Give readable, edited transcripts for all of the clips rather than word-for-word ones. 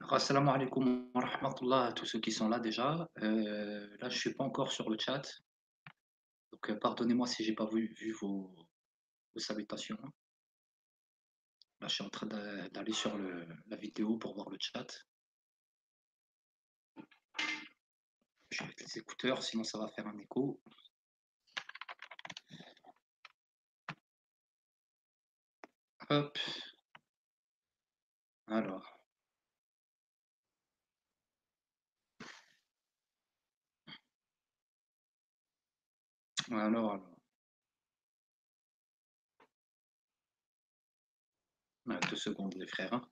Alors, assalamu alaikum wa rahmatullah à tous ceux qui sont là déjà. Là, je suis pas encore sur le chat, donc pardonnez-moi si j'ai pas vu vos salutations. Là, je suis en train d'aller sur la vidéo pour voir le chat. Je vais mettre les écouteurs, sinon ça va faire un écho. Hop, alors, alors, 2 secondes les frères, hein.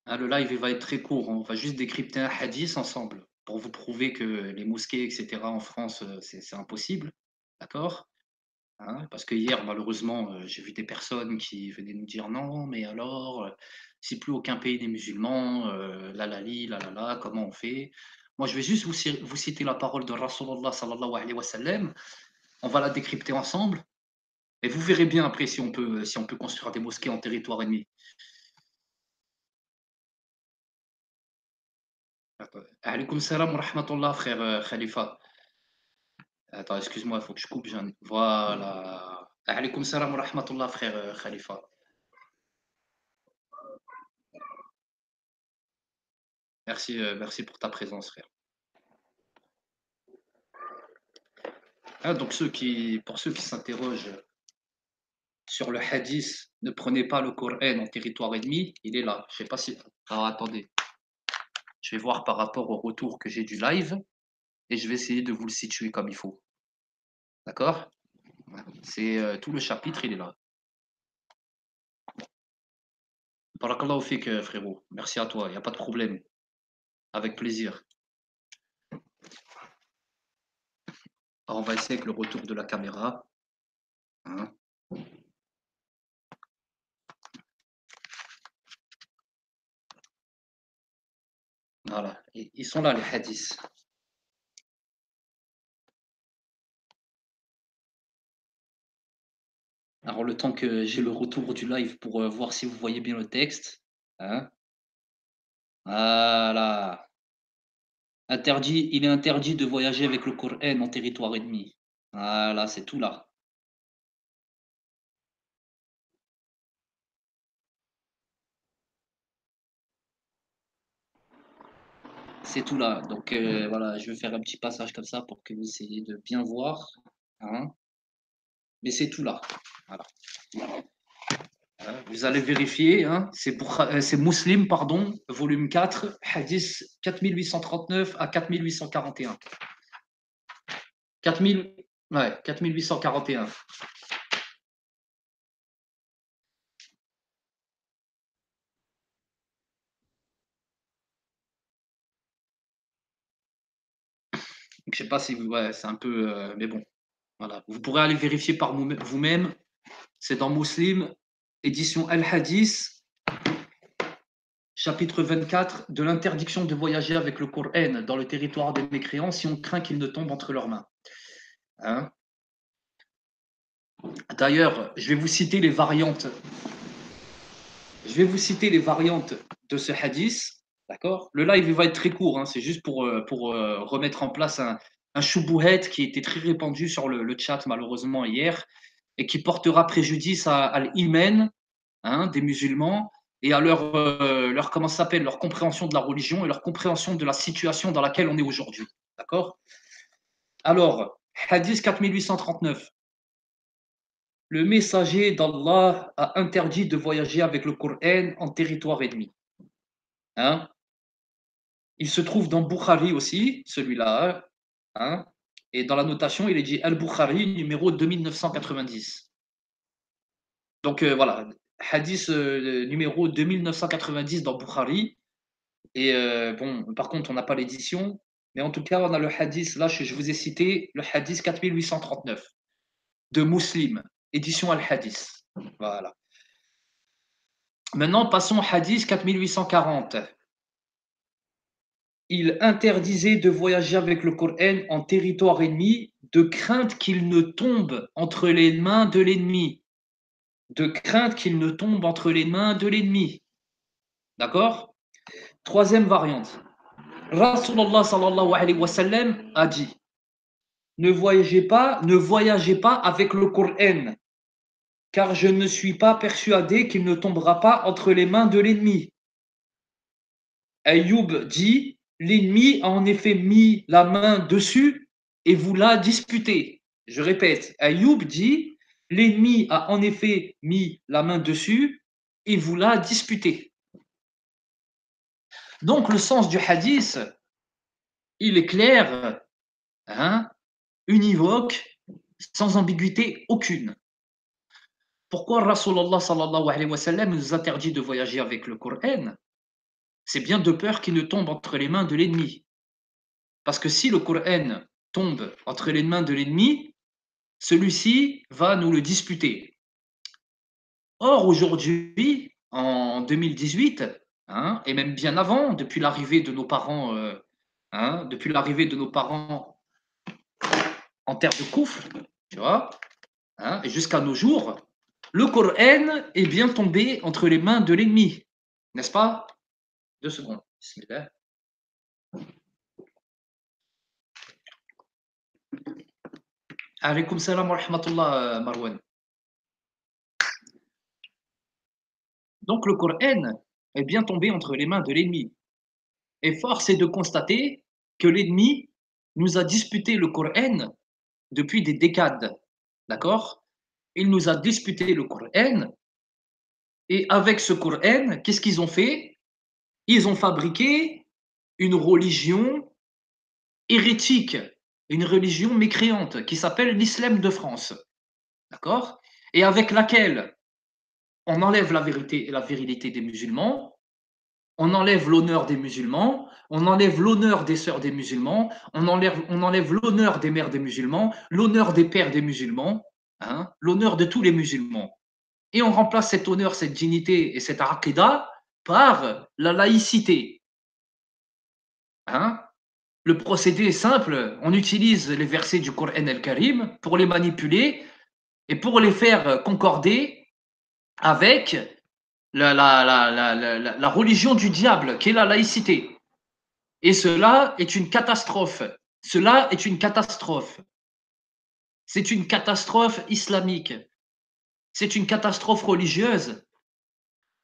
Le live il va être très court, on va juste décrypter un hadith ensemble pour vous prouver que les mosquées, etc. en France, c'est impossible, d'accord? Hein, parce que hier, malheureusement, j'ai vu des personnes qui venaient nous dire: «Non, mais alors, si plus aucun pays n'est musulman, la la li, la la la, comment on fait?» Moi, je vais juste vous citer la parole de Rasulullah sallallahu alayhi wa sallam. On va la décrypter ensemble et vous verrez bien après si on peut construire des mosquées en territoire ennemi. Attends. Alaykoum salam wa rahmatullah frère, Khalifa. Attends, excuse-moi, il faut que je coupe, voilà. Alaykoum salam wa rahmatullah frère, Khalifa. Merci, merci pour ta présence frère. Donc pour ceux qui s'interrogent sur le hadith, ne prenez pas le Coran en territoire ennemi, il est là. Je sais pas si. Alors attendez, je vais voir par rapport au retour que j'ai du live et je vais essayer de vous le situer comme il faut. D'accord? C'est tout le chapitre, il est là. Barakallahu fik, frérot. Merci à toi, il n'y a pas de problème. Avec plaisir. Alors, on va essayer avec le retour de la caméra, hein. Voilà, ils sont là les hadiths. Alors, le temps que j'ai le retour du live pour voir si vous voyez bien le texte, hein. Voilà. Il est interdit de voyager avec le Coran en territoire ennemi. Voilà, c'est tout là. C'est tout là. Donc voilà, je vais faire un petit passage comme ça pour que vous essayiez de bien voir, hein. Mais c'est tout là. Voilà. Vous allez vérifier, hein. C'est Muslim, pardon, volume 4, hadith 4839 à 4841. 4000, ouais, 4841. Donc, je sais pas si vous, ouais, c'est un peu, mais bon, voilà. Vous pourrez aller vérifier par vous-même. C'est dans Muslim, édition Al-Hadith, chapitre 24, de l'interdiction de voyager avec le Coran dans le territoire des mécréants si on craint qu'il ne tombe entre leurs mains. Hein. D'ailleurs, je vais vous citer les variantes. Je vais vous citer les variantes de ce hadith. D'accord. Le live il va être très court, hein, c'est juste pour remettre en place un choubouhet qui était très répandu sur le chat malheureusement hier et qui portera préjudice à l'iman, hein, des musulmans et à comment ça s'appelle, leur compréhension de la religion et leur compréhension de la situation dans laquelle on est aujourd'hui. D'accord. Alors, hadith 4839. Le messager d'Allah a interdit de voyager avec le Coran en territoire ennemi. Hein. Il se trouve dans Bukhari aussi, celui-là, hein. Et dans la notation, il est dit Al-Bukhari, numéro 2990. Donc voilà, hadith numéro 2990 dans Bukhari. Et bon, par contre, on n'a pas l'édition, mais en tout cas, on a le hadith, là, je vous ai cité le hadith 4839 de Muslim, édition Al-Hadith. Voilà. Maintenant, passons au hadith 4840. il interdisait de voyager avec le Coran en territoire ennemi de crainte qu'il ne tombe entre les mains de l'ennemi. De crainte qu'il ne tombe entre les mains de l'ennemi. D'accord? Troisième variante. Rasulullah sallallahu alayhi wa sallam a dit ne voyagez pas avec le Coran, car je ne suis pas persuadé qu'il ne tombera pas entre les mains de l'ennemi. Ayoub dit l'ennemi a en effet mis la main dessus et vous l'a disputé. Je répète, Ayoub dit l'ennemi a en effet mis la main dessus et vous l'a disputé. Donc le sens du hadith, il est clair, hein, univoque, sans ambiguïté aucune. Pourquoi Rasulullah sallallahu alayhi wa sallam nous interdit de voyager avec le Coran? C'est bien de peur qu'il ne tombe entre les mains de l'ennemi. Parce que si le Coran tombe entre les mains de l'ennemi, celui-ci va nous le disputer. Or, aujourd'hui, en 2018, hein, et même bien avant, depuis l'arrivée de nos parents, depuis l'arrivée de nos parents en terre de Koufr, tu vois, hein, et jusqu'à nos jours, le Coran est bien tombé entre les mains de l'ennemi, n'est-ce pas? 2 secondes. Bismillah. Alaykoum salam wa rahmatullah, Marwan. Donc le Coran est bien tombé entre les mains de l'ennemi. Et force est de constater que l'ennemi nous a disputé le Coran depuis des décades. D'accord? Il nous a disputé le Coran. Et avec ce Coran, qu'est-ce qu'ils ont fait? Ils ont fabriqué une religion hérétique, une religion mécréante qui s'appelle l'islam de France. D'accord? Et avec laquelle on enlève la vérité et la virilité des musulmans, on enlève l'honneur des musulmans, on enlève l'honneur des sœurs des musulmans, on enlève l'honneur des mères des musulmans, l'honneur des pères des musulmans, hein, l'honneur de tous les musulmans. Et on remplace cet honneur, cette dignité et cette aqidah par la laïcité. Hein. Le procédé est simple, on utilise les versets du Coran el-Karim pour les manipuler et pour les faire concorder avec la religion du diable, qui est la laïcité. Et cela est une catastrophe. Cela est une catastrophe. C'est une catastrophe islamique. C'est une catastrophe religieuse.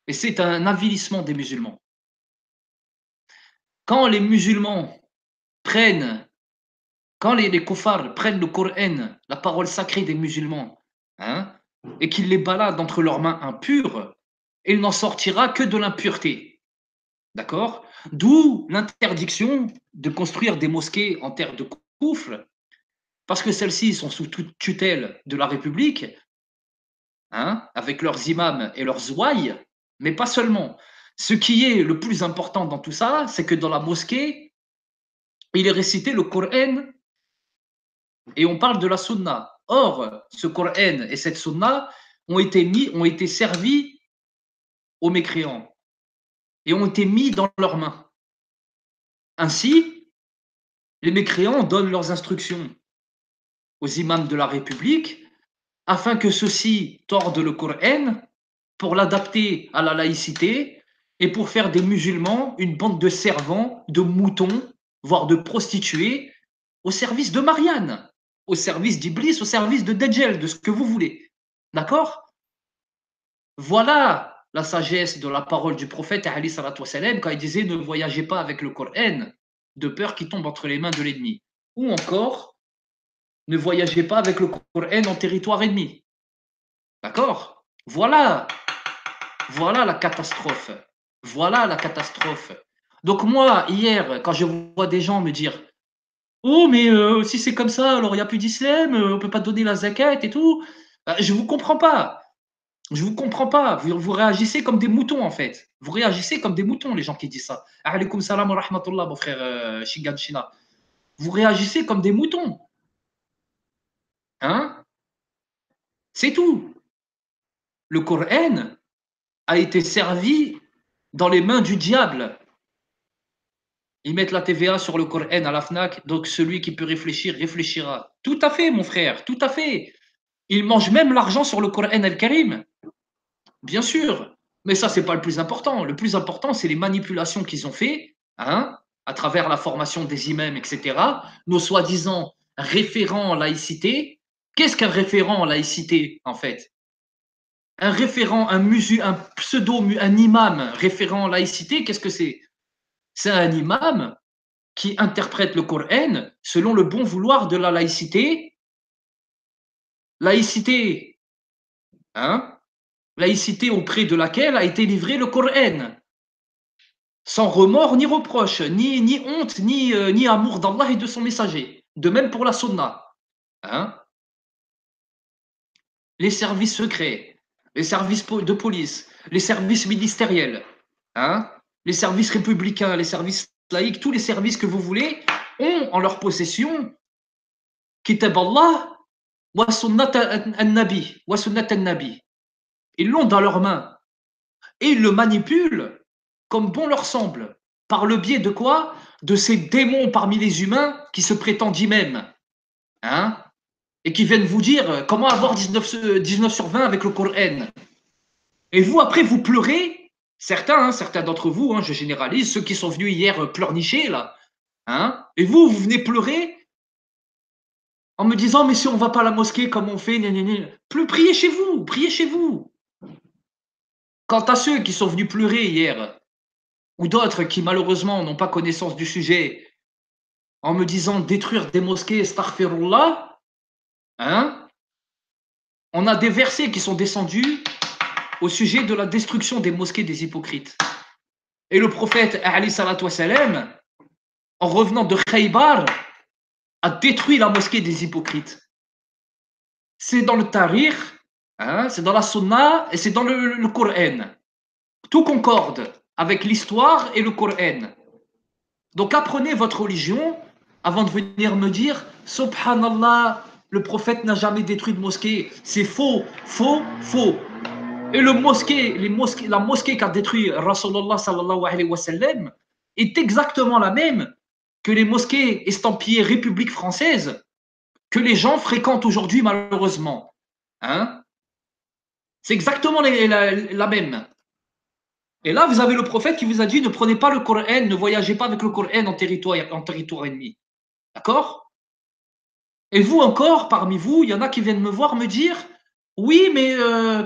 Et c'est un avilissement des musulmans. Quand les musulmans prennent, quand les koufars prennent le Coran, la parole sacrée des musulmans, hein, et qu'ils les baladent entre leurs mains impures, il n'en sortira que de l'impureté. D'accord? D'où l'interdiction de construire des mosquées en terre de coufre, parce que celles-ci sont sous toute tutelle de la République, hein, avec leurs imams et leurs ouailles, mais pas seulement. Ce qui est le plus important dans tout ça, c'est que dans la mosquée, il est récité le Coran et on parle de la sunna. Or, ce Coran et cette sunna ont été servis aux mécréants et ont été mis dans leurs mains. Ainsi, les mécréants donnent leurs instructions aux imams de la République afin que ceux-ci tordent le Coran pour l'adapter à la laïcité et pour faire des musulmans une bande de servants, de moutons, voire de prostituées au service de Marianne, au service d'Iblis, au service de Dajjal, de ce que vous voulez. D'accord? Voilà la sagesse de la parole du prophète Ali salatu wassalam, quand il disait ne voyagez pas avec le Coran de peur qu'il tombe entre les mains de l'ennemi. Ou encore, ne voyagez pas avec le Coran en territoire ennemi. D'accord? Voilà la catastrophe. Voilà la catastrophe. Donc moi, hier, quand je vois des gens me dire oh, mais si c'est comme ça, alors il n'y a plus d'islam, on ne peut pas donner la zakat et tout. Je ne vous comprends pas. Je ne vous comprends pas. Vous réagissez comme des moutons, en fait. Vous réagissez comme des moutons, les gens qui disent ça. Alaykoum salam wa rahmatullah, mon frère Shigan Shina. Vous réagissez comme des moutons. Hein? C'est tout. Le Coran a été servi dans les mains du diable. Ils mettent la TVA sur le Coran à la FNAC, donc celui qui peut réfléchir, réfléchira. Tout à fait, mon frère, tout à fait. Ils mangent même l'argent sur le Coran al-Karim, bien sûr. Mais ça, c'est pas le plus important. Le plus important, c'est les manipulations qu'ils ont fait, hein, à travers la formation des imams, etc. Nos soi-disant référents en laïcité. Qu'est-ce qu'un référent en laïcité, en fait? Un référent, un pseudo, un imam référent en laïcité, qu'est-ce que c'est? C'est un imam qui interprète le Coran selon le bon vouloir de la laïcité. Laïcité, hein? Laïcité auprès de laquelle a été livré le Coran, sans remords ni reproche, ni honte, ni amour d'Allah et de son messager. De même pour la sunna. Hein? Les services secrets, les services de police, les services ministériels, hein? Les services républicains, les services laïcs, tous les services que vous voulez, ont en leur possession Kitab Allah wa sunnat al-Nabi. Wa sunnat al-Nabi. Ils l'ont dans leurs mains et ils le manipulent comme bon leur semble. Par le biais de quoi? De ces démons parmi les humains qui se prétendent imams, hein? Et qui viennent vous dire comment avoir 19 sur 20 avec le Coran. Et vous, après, vous pleurez, certains d'entre vous, hein, je généralise, ceux qui sont venus hier pleurnicher, là, hein, et vous venez pleurer en me disant, mais si on ne va pas à la mosquée, comme on fait, plus priez chez vous, priez chez vous. Quant à ceux qui sont venus pleurer hier, ou d'autres qui malheureusement n'ont pas connaissance du sujet, en me disant détruire des mosquées, astaghfirullah, hein, on a des versets qui sont descendus au sujet de la destruction des mosquées des hypocrites. Et le prophète, alayhi salatu wassalam, en revenant de Khaybar, a détruit la mosquée des hypocrites. C'est dans le Tariq, hein, c'est dans la Sunna et c'est dans le Coran. Tout concorde avec l'histoire et le Coran. Donc apprenez votre religion avant de venir me dire Subhanallah, le prophète n'a jamais détruit de mosquée. C'est faux, faux, faux. Et la mosquée qu'a détruit Rasulullah sallallahu alayhi wa sallam est exactement la même que les mosquées estampillées République française que les gens fréquentent aujourd'hui malheureusement. Hein? C'est exactement la même. Et là, vous avez le prophète qui vous a dit ne prenez pas le Coran, ne voyagez pas avec le Coran en territoire ennemi. D'accord? Et vous encore, parmi vous, il y en a qui viennent me voir me dire oui, mais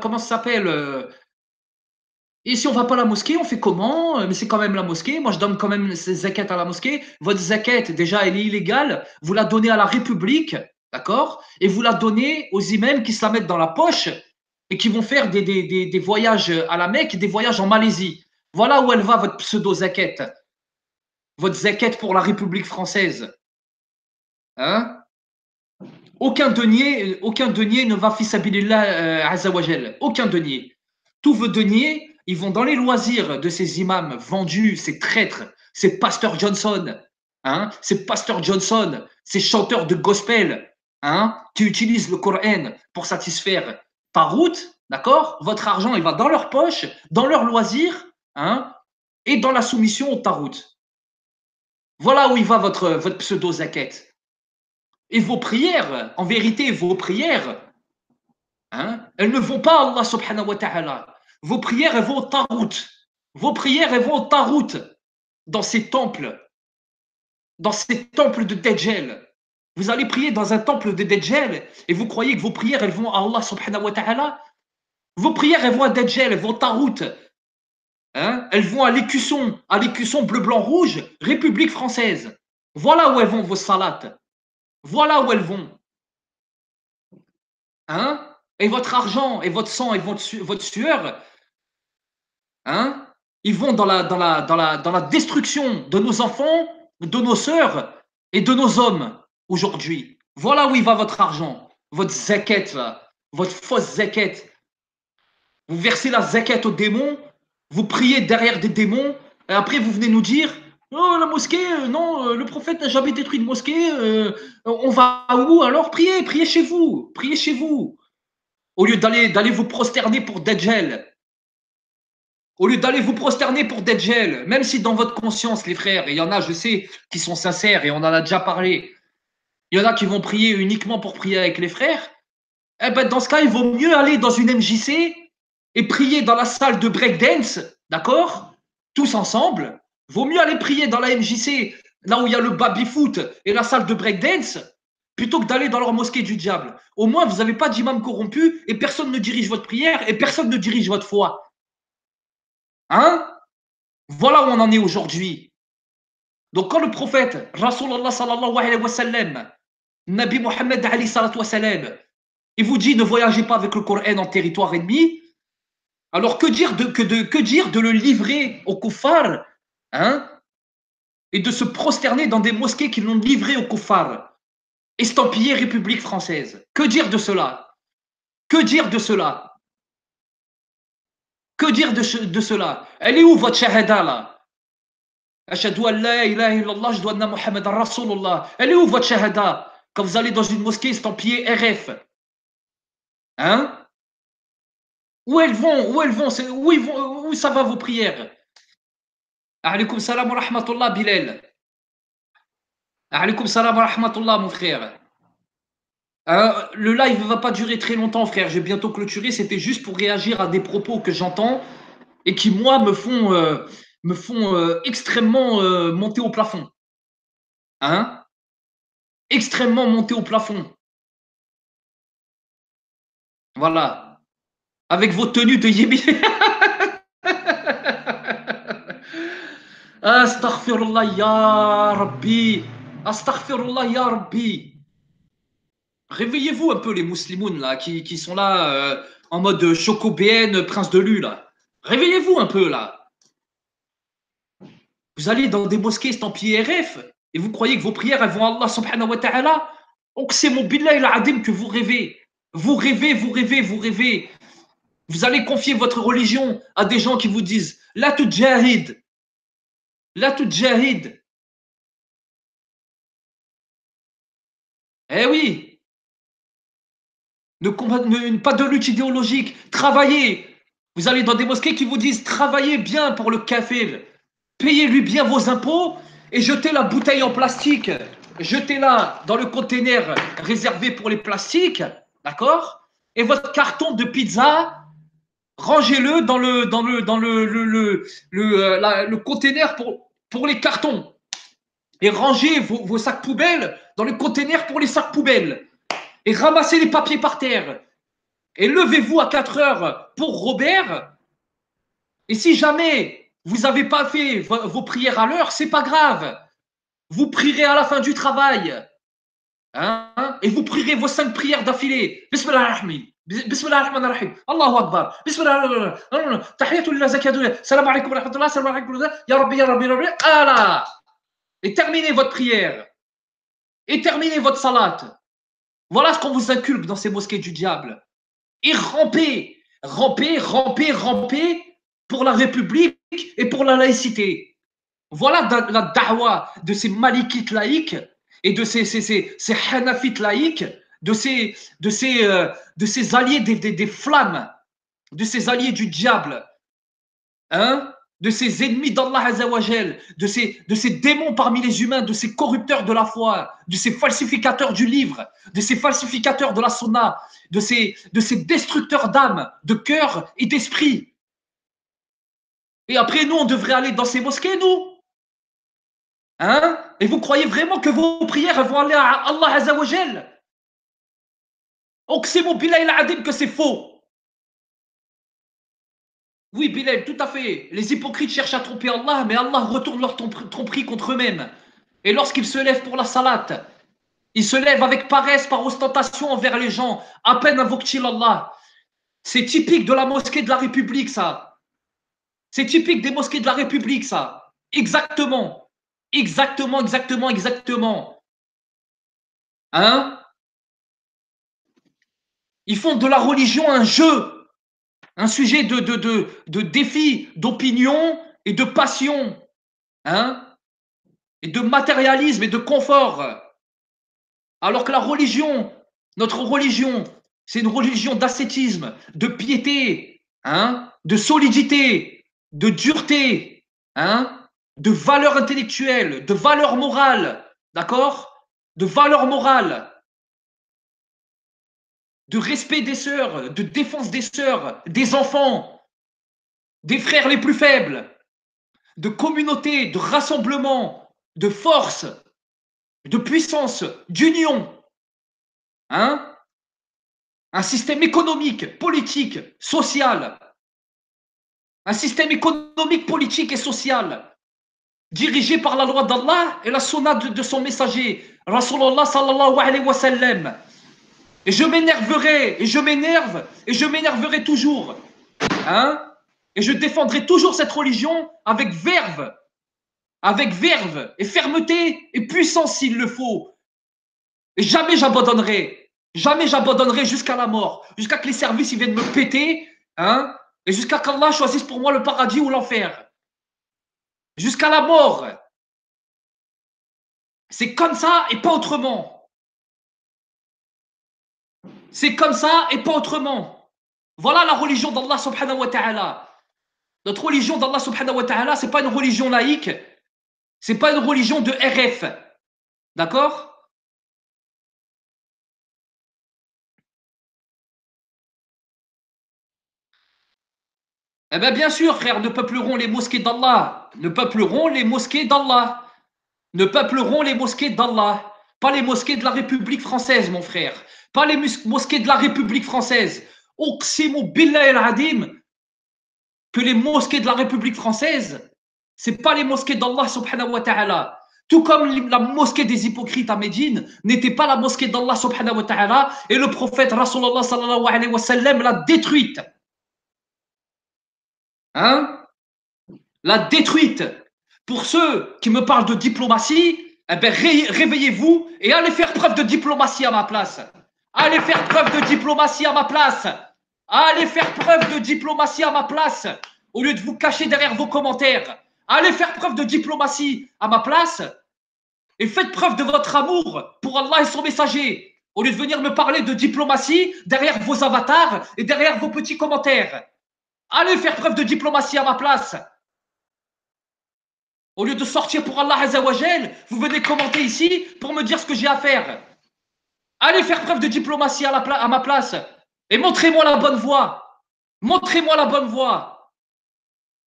comment ça s'appelle et si on va pas à la mosquée, on fait comment? Mais c'est quand même la mosquée. Moi, je donne quand même ces zakat à la mosquée. Votre zakat, déjà, elle est illégale. Vous la donnez à la République, d'accord? Et vous la donnez aux imams qui se la mettent dans la poche et qui vont faire des voyages à la Mecque, des voyages en Malaisie. Voilà où elle va, votre pseudo-zakat. Votre zakat pour la République française. Hein? Aucun denier ne va fi sabilillah azawajal. Aucun denier. Tous vos deniers, ils vont dans les loisirs de ces imams vendus, ces traîtres, ces pasteurs Johnson, hein, ces pasteurs Johnson, ces chanteurs de gospel, hein, qui utilisent le Coran pour satisfaire par route, d'accord? Votre argent, il va dans leur poche, dans leurs loisirs, hein, et dans la soumission au tarout. Voilà où il va votre pseudo-zakat. Et vos prières, en vérité, vos prières, hein, elles ne vont pas à Allah subhanahu wa ta'ala. Vos prières, elles vont au tarout. Vos prières, elles vont au tarout, dans ces temples de Dajjal. Vous allez prier dans un temple de Dajjal et vous croyez que vos prières, elles vont à Allah subhanahu wa ta'ala. Vos prières, elles vont à Dajjal, elles vont au tarout. Hein, elles vont à l'écusson bleu, blanc, rouge, République française. Voilà où elles vont vos salats. Voilà où elles vont. Hein? Et votre argent, et votre sang, et votre sueur, hein? Ils vont dans la destruction de nos enfants, de nos sœurs et de nos hommes aujourd'hui. Voilà où il va votre argent, votre zakat, là, votre fausse zakat. Vous versez la zakat aux démons, vous priez derrière des démons, et après vous venez nous dire oh, la mosquée, non, le prophète n'a jamais détruit de mosquée, on va où alors? Priez chez vous, priez chez vous. Au lieu d'aller vous prosterner pour Dajjal, Au lieu d'aller vous prosterner pour Dajjal, même si dans votre conscience, les frères, et il y en a, je sais, qui sont sincères, et on en a déjà parlé, il y en a qui vont prier uniquement pour prier avec les frères, eh ben dans ce cas, il vaut mieux aller dans une MJC et prier dans la salle de breakdance, d'accord? Tous ensemble. Vaut mieux aller prier dans la MJC, là où il y a le baby-foot et la salle de breakdance, plutôt que d'aller dans leur mosquée du diable. Au moins, vous n'avez pas d'imam corrompu et personne ne dirige votre prière et personne ne dirige votre foi. Hein? Voilà où on en est aujourd'hui. Donc quand le prophète, Rasulallah sallallahu alayhi wa sallam, Nabi Mohammed alayhi salatu wa salam, il vous dit ne voyagez pas avec le Coran en territoire ennemi, alors que dire de le livrer aux kuffars, hein, et de se prosterner dans des mosquées qui l'ont livré aux kuffars, estampillé République française? Que dire de cela? Que dire de cela? Que dire de cela? Elle est où votre shahada là? Ashhadu an la ilaha illallah, ashhadu anna Muhammadan Rasulullah. Elle est où votre shahada quand vous allez dans une mosquée estampillée RF? Hein? Où elles vont? Où elles vont? Où ça va vos prières? Alaykoum salam wa rahmatullah, Bilal. Alaykoum salam wa rahmatullah, mon frère. Le live ne va pas durer très longtemps, frère. Je vais bientôt clôturer. C'était juste pour réagir à des propos que j'entends et qui, moi, me font extrêmement monter au plafond. Hein? Extrêmement monter au plafond. Voilà. Avec vos tenues de yébi. Astaghfirullah ya Rabbi. Astaghfirullah ya Rabbi. Réveillez-vous un peu les musulmans là, qui sont là en mode Choco BN, Prince de Lu là. Réveillez-vous un peu là. Vous allez dans des mosquées estampillées RF et vous croyez que vos prières elles vont à Allah subhanahu wa ta'ala. Donc c'est mon billah il adim que vous rêvez. Vous rêvez, vous rêvez, vous rêvez. Vous allez confier votre religion à des gens qui vous disent la tout jahid. La tout jahid. Eh oui. Pas de lutte idéologique. Travaillez. Vous allez dans des mosquées qui vous disent travaillez bien pour le café. Payez-lui bien vos impôts et jetez la bouteille en plastique. Jetez-la dans le container réservé pour les plastiques. D'accord? Et votre carton de pizza, rangez-le dans le container pour les cartons. Et rangez vos sacs poubelles dans le container pour les sacs poubelles. Et ramassez les papiers par terre. Et levez-vous à 4 heures pour Robert. Et si jamais vous n'avez pas fait vos prières à l'heure, c'est pas grave. Vous prierez à la fin du travail. Hein? Et vous prierez vos 5 prières d'affilée. Bismillahirrahmanirrahim. Bismillahirrahmanirrahim. Allahu Akbar. Bismillahirrahmanirrahim. Tahiyatul lillah, zakatul. Salam alaikum wa rahmatullah. Salam alaikum wa ya Rabbi, ya Rabbi, ya Rabbi. Allah. Et terminez votre prière. Et terminez votre salat. Voilà ce qu'on vous inculque dans ces mosquées du diable. Et rampez, rampez, rampez, rampez pour la République et pour la laïcité. Voilà la da'wa de ces malikites laïcs et de ces hanafites laïcs, de ces alliés des flammes, de ces alliés du diable, hein, de ces ennemis d'Allah Azzawajal, de ces démons parmi les humains, de ces corrupteurs de la foi, de ces falsificateurs du livre, de ces falsificateurs de la sunna, de ces destructeurs d'âme, de cœur et d'esprit. Et après, nous, on devrait aller dans ces mosquées, nous. Hein? Et vous croyez vraiment que vos prières vont aller à Allah Azzawajal? Donc c'est mon Bilal al-Adim que c'est faux. Oui, Bilal, tout à fait. Les hypocrites cherchent à tromper Allah, mais Allah retourne leur tromperie contre eux-mêmes. Et lorsqu'ils se lèvent pour la salat, ils se lèvent avec paresse, par ostentation envers les gens, à peine invoquent-ils Allah. C'est typique de la mosquée de la République, ça. C'est typique des mosquées de la République, ça. Exactement. Exactement, exactement, exactement. Hein? Ils font de la religion un jeu, un sujet de défi, d'opinion et de passion. Hein? Et de matérialisme et de confort. Alors que la religion, notre religion, c'est une religion d'ascétisme, de piété, hein, de solidité, de dureté, hein, de valeur intellectuelle, de valeur morale, d'accord? De valeur morale, de respect des sœurs, de défense des sœurs, des enfants, des frères les plus faibles, de communauté, de rassemblement, de force, de puissance, d'union, hein? Un système économique, politique, social, un système économique, politique et social dirigé par la loi d'Allah et la sunna de son messager, Rasulallah sallallahu alayhi wa sallam. Et je m'énerverai, et je m'énerve, et je m'énerverai toujours. Hein? Et je défendrai toujours cette religion avec verve et fermeté et puissance s'il le faut. Et jamais j'abandonnerai. Jamais j'abandonnerai jusqu'à la mort. Jusqu'à que les services ils viennent me péter. Hein? Et jusqu'à qu'Allah choisisse pour moi le paradis ou l'enfer. Jusqu'à la mort. C'est comme ça et pas autrement. C'est comme ça et pas autrement. Voilà la religion d'Allah subhanahu wa ta'ala. Notre religion d'Allah subhanahu wa ta'ala, ce n'est pas une religion laïque, ce n'est pas une religion de RF. D'accord? Eh bien sûr, frère, ne peupleront les mosquées d'Allah. Ne peupleront les mosquées d'Allah. Ne peupleront les mosquées d'Allah. Pas les mosquées de la République française, mon frère. Pas les mosquées de la République française. Uqsimu billah el-adim que les mosquées de la République française, ce n'est pas les mosquées d'Allah subhanahu wa ta'ala. Tout comme la mosquée des hypocrites à Médine n'était pas la mosquée d'Allah subhanahu wa ta'ala et le prophète Rasulallah sallallahu alayhi wa sallam l'a détruite. Hein? L'a détruite. Pour ceux qui me parlent de diplomatie, eh ben, réveillez-vous et allez faire preuve de diplomatie à ma place. Allez faire preuve de diplomatie à ma place. Allez faire preuve de diplomatie à ma place au lieu de vous cacher derrière vos commentaires. Allez faire preuve de diplomatie à ma place et faites preuve de votre amour pour Allah et son messager au lieu de venir me parler de diplomatie derrière vos avatars et derrière vos petits commentaires. Allez faire preuve de diplomatie à ma place. Au lieu de sortir pour Allah Azzawajal, vous venez commenter ici pour me dire ce que j'ai à faire. Allez faire preuve de diplomatie à ma place et montrez-moi la bonne voie. Montrez-moi la bonne voie.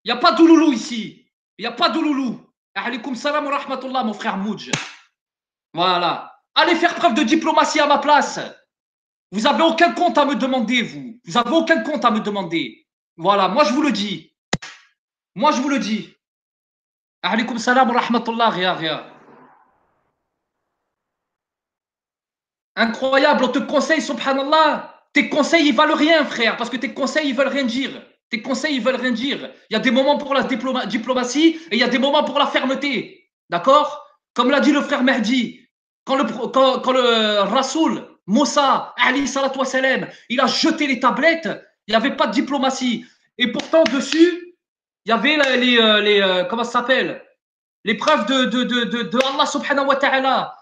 Il n'y a pas d'ouloulou ici. Il n'y a pas d'ouloulou. Alaykoum salam wa rahmatullah, mon frère Moudj. Voilà. Allez faire preuve de diplomatie à ma place. Vous n'avez aucun compte à me demander, vous. Vous n'avez aucun compte à me demander. Voilà, moi je vous le dis. Moi je vous le dis. Alaykoum salam wa rahmatullah, rien. Incroyable, on te conseille, subhanallah. Tes conseils, ils valent rien, frère, parce que tes conseils, ils veulent rien dire. Tes conseils, ils veulent rien dire. Il y a des moments pour la diplomatie et il y a des moments pour la fermeté. D'accord? Comme l'a dit le frère Mehdi, quand le Rasoul, Moussa, Ali salatu wassalam, il a jeté les tablettes, il n'y avait pas de diplomatie. Et pourtant, dessus, il y avait comment ça s'appelle? Les preuves de Allah subhanahu wa ta'ala.